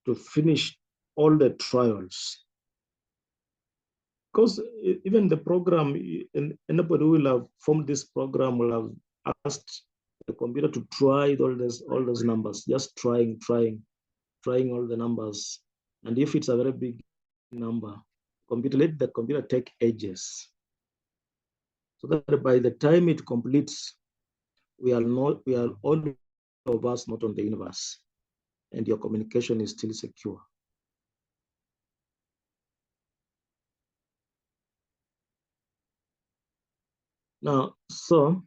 to finish all the trials. Because even the program, anybody who will have formed this program will have asked the computer to try all those numbers, just trying all the numbers. And if it's a very big number, let the computer take ages. So that by the time it completes, we are all of us not on the universe, and your communication is still secure. Now, so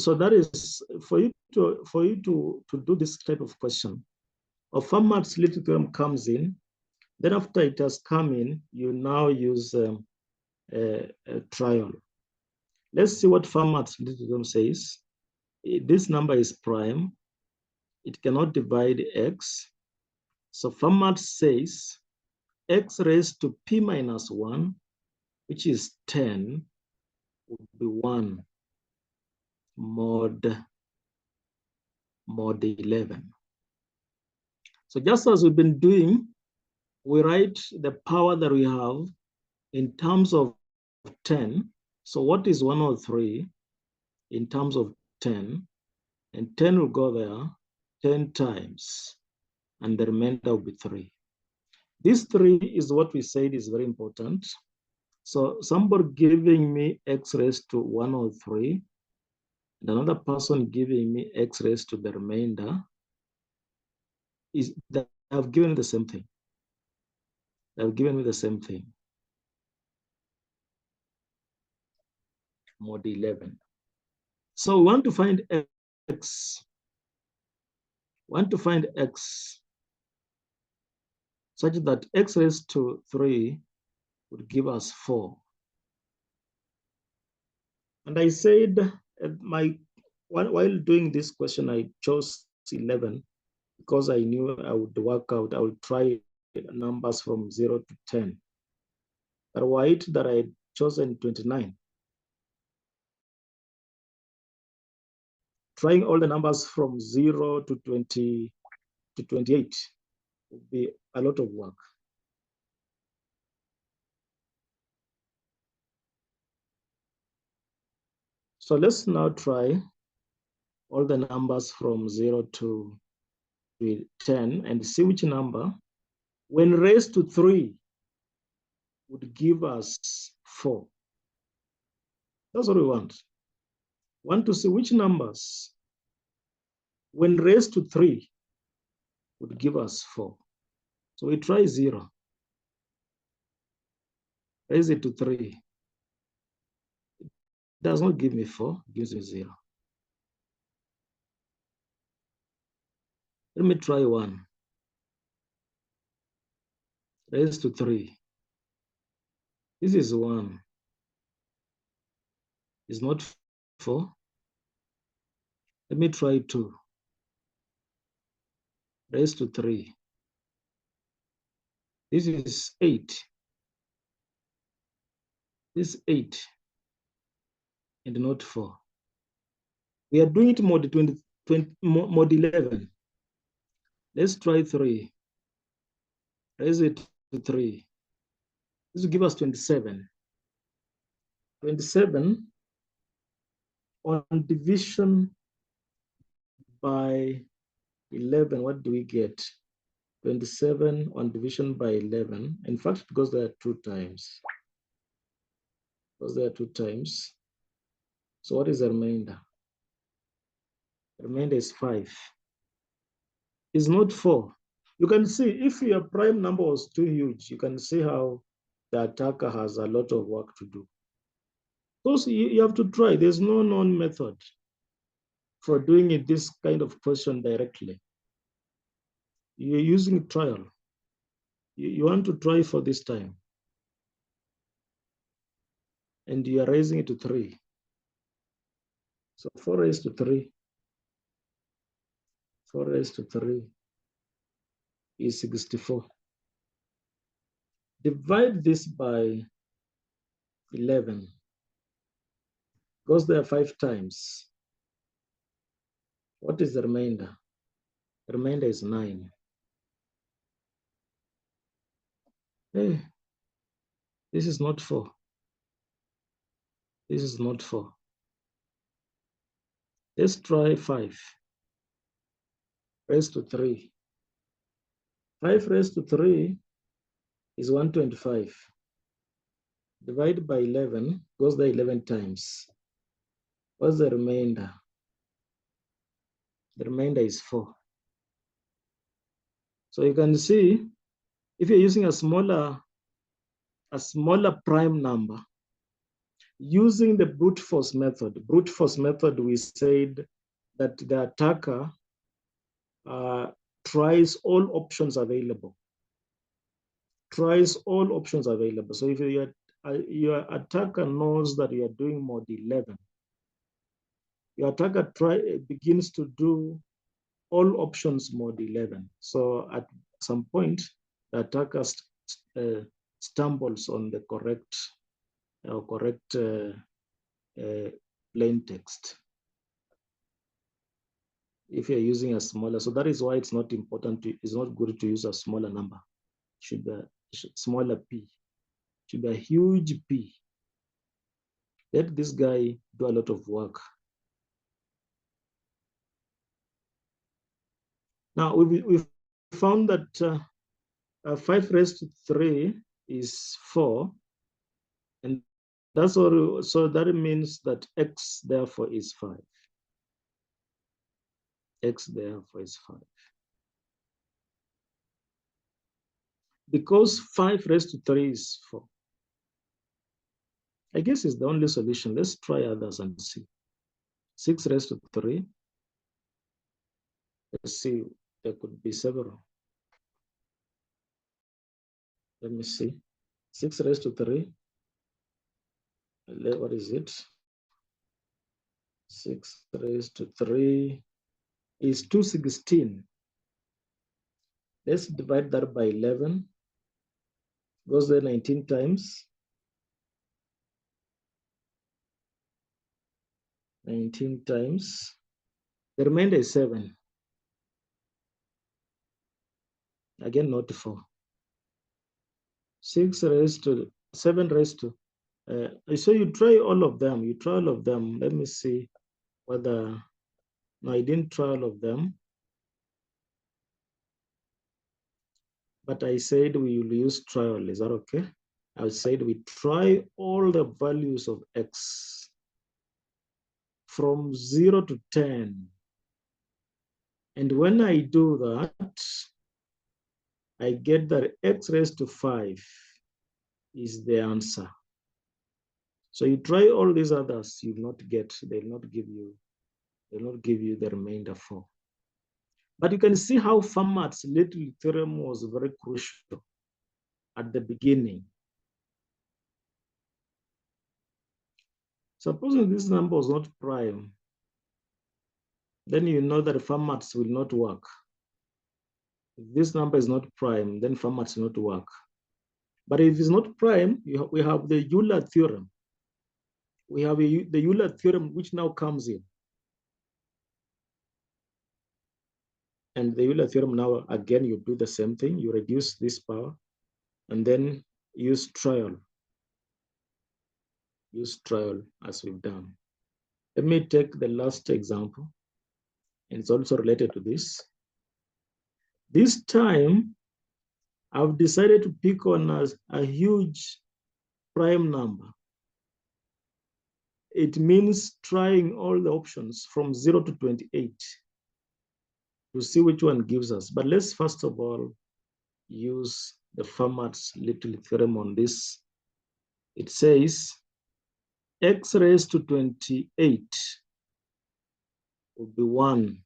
that is for you to do this type of question. A Fermat slit theorem comes in. Then after it has come in, you now use a trial. Let's see what Fermat slit theorem says. This number is prime. It cannot divide x. So Fermat says x raised to p minus 1, which is 10, would be 1 mod 11. So just as we've been doing, we write the power that we have in terms of 10. So what is 103 in terms of 10? And 10 will go there 10 times, and the remainder will be 3. This 3 is what we said is very important. So somebody giving me x raised to 103, and another person giving me x raised to the remainder, is that I've given the same thing. They've given me the same thing. Mod 11. So we want to find x. Want to find x such that x raised to 3 would give us 4. And I said while doing this question, I chose 11 because I knew I would work out, I would try numbers from 0 to 10. But were it that I had chosen 29, trying all the numbers from 0 to 20 to 28 would be a lot of work. So let's now try all the numbers from 0 to 10 and see which number, when raised to 3, would give us 4. That's what we want. Want to see which numbers, when raised to 3, would give us 4. So we try 0. Raise it to 3. It does not give me 4, it gives me 0. Let me try 1. Raise to 3. This is 1. It's not 4. Let me try 2. Raise to 3. This is 8. This is 8 and not 4. We are doing it mod 11. Let's try 3. Raise it to 3. This will give us 27. 27 on division by 11, what do we get? 27 on division by 11. In fact, it goes there 2 times. It goes there 2 times. So what is the remainder? The remainder is 5. is not 4. You can see if your prime number was too huge, you can see how the attacker has a lot of work to do. Because you have to try. There's no known method for doing it, this kind of question directly. You're using trial. You want to try for this time. And you are raising it to 3. So 4 raised to 3. 4 raised to 3 is 64. Divide this by 11. Goes there 5 times. What is the remainder? The remainder is 9. Hey, this is not 4. This is not 4. Let's try 5 raised to 3. 5 raised to 3 is 125. Divide by 11, goes there 11 times. What's the remainder? The remainder is 4. So you can see, if you're using a smaller prime number, using the brute force method, we said that the attacker tries all options available. So if your attacker knows that you are doing mod 11, your attacker begins to do all options mod 11. So at some point, the attacker stumbles on the correct plain text. If you're using a smaller, so that is why it's not important it's not good to use a smaller number. It should be a smaller p. It should be a huge p. Let this guy do a lot of work. Now we found that 5 raised to 3 is 4, and that's all. So that means that x therefore is 5. X therefore is 5. Because 5 raised to 3 is 4. I guess it's the only solution. Let's try others and see. 6 raised to 3. Let's see, there could be several. Let me see. 6 raised to 3. What is it? 6 raised to 3 is 216. Let's divide that by 11. Goes there 19 times. 19 times. The remainder is 7. Again, not 4. 6 raised to 7 raised to. So you try all of them. Let me see whether. No, I didn't try all of them. But I said we will use trial. Is that okay? I said we try all the values of x from 0 to 10. And when I do that, I get that x raised to 5 is the answer. So you try all these others, you'll not get, they'll not give you the remainder 4. But you can see how Fermat's little theorem was very crucial at the beginning. Supposing this number was not prime, then you know that Fermat's will not work. If this number is not prime, then Fermat's will not work. But if it's not prime, we have the Euler theorem. We have the Euler theorem, which now comes in. And the Euler theorem now, again, you do the same thing. You reduce this power and then use trial. Use trial as we've done. Let me take the last example. And it's also related to this. This time, I've decided to pick on a huge prime number. It means trying all the options from 0 to 28. to see which one gives us. But let's first of all use the Fermat's little theorem on this. It says x raised to 28 will be 1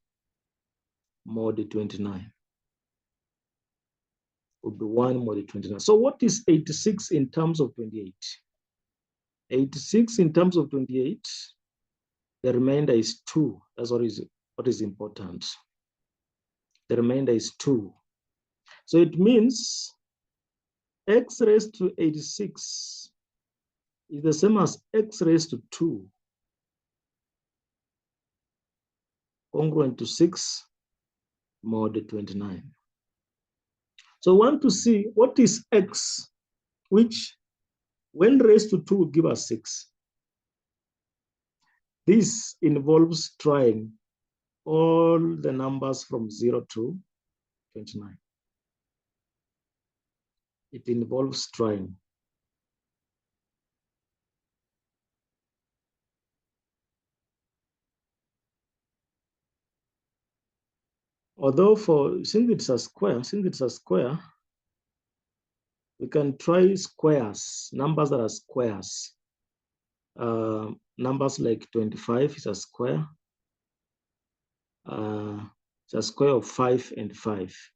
mod 29. Will be 1 mod 29. So what is 86 in terms of 28? 86 in terms of 28, the remainder is 2. That's what is important. The remainder is 2. So it means x raised to 86 is the same as x raised to 2, congruent to 6 mod 29. So we want to see what is x, which when raised to 2 will give us 6. This involves trying all the numbers from 0 to 29. It involves trying. Although since it's a square, we can try squares, numbers that are squares. Numbers like 25 is a square. It's a square of 5 and 5.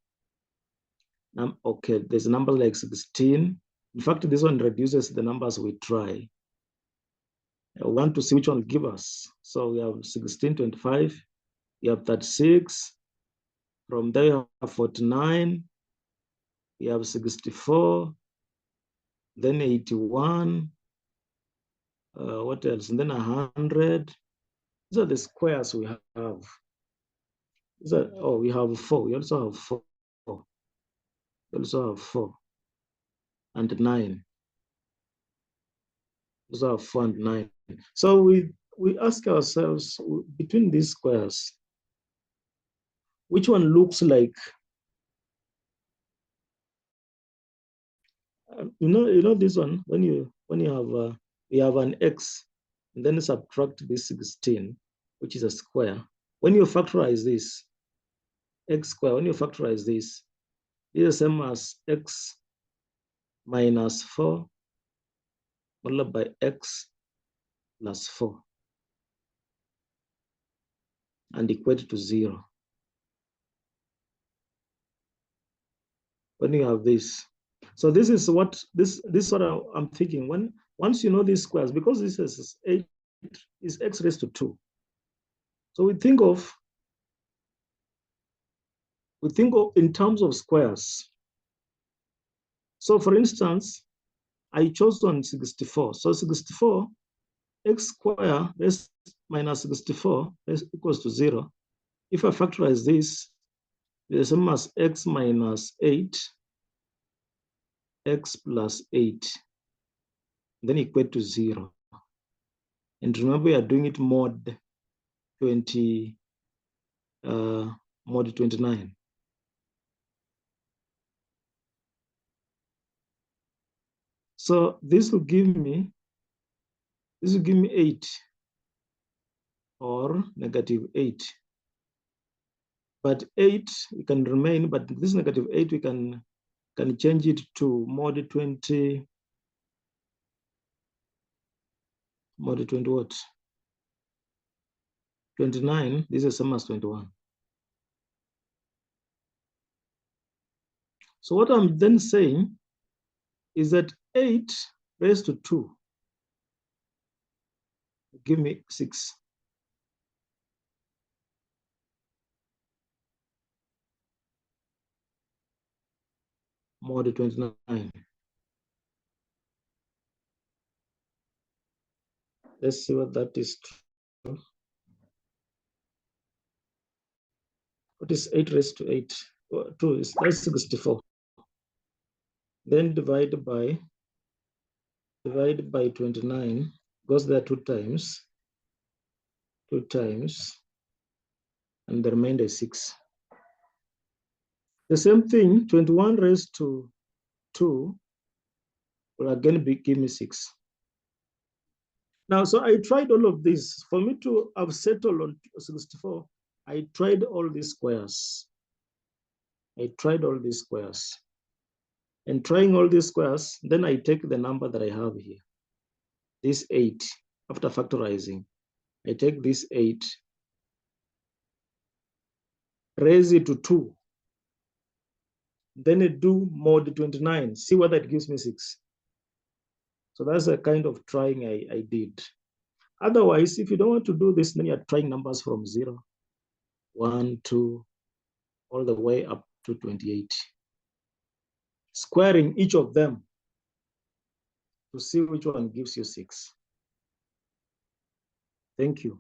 Okay, there's a number like 16. In fact, this one reduces the numbers we try. I want to see which one will give us. So we have 16, 25. We have 36. From there, we have 49. We have 64. Then 81. What else? And then 100. These are the squares we have. We have 4. We also have 4. We also have 4 and 9. We also have 4 and 9. So we ask ourselves, between these squares, which one looks like, you know this one, when you have an x and then subtract this 16, which is a square. When you factorize this x square, when you factorize this, it is the same as x minus 4 multiplied by x plus 4 and equate to 0. When you have this, so this is what I'm thinking. Once you know these squares, because this is x raised to 2. So we think of in terms of squares. So for instance, I chose on 64. So 64, x squared minus 64 equals to 0. If I factorize this, it's the same as x minus 8, x plus 8, then equate to 0. And remember, we are doing it mod 29. So this will give me 8 or negative 8. But 8 we can remain, but this negative 8 we can change it to mod 20 what? 29. This is the same as 21. So what I'm then saying is that 8 raised to 2 give me 6. Mod 29. Let's see what that is. What is 8 raised to 8? 2 is that's 64. Then divide by 29, goes there 2 times, and the remainder is 6. The same thing, 21 raised to 2 will again give me 6. Now, so I tried all of this. For me to have settled on 64, I tried all these squares. And trying all these squares, then I take the number that I have here, this 8, after factorizing. I take this 8, raise it to 2, then I do mod 29, see whether it gives me 6. So that's a kind of trying I did. Otherwise, if you don't want to do this, then you're trying numbers from 0, 1, 2, all the way up to 28. Squaring each of them to see which one gives you 6. Thank you.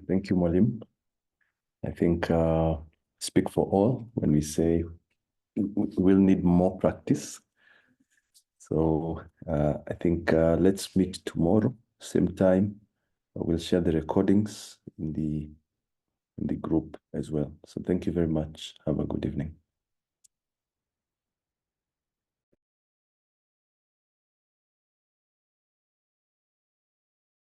Thank you, Malim. I think speak for all when we say we'll need more practice. So I think let's meet tomorrow, same time. We'll share the recordings in the group as well. So thank you very much. Have a good evening.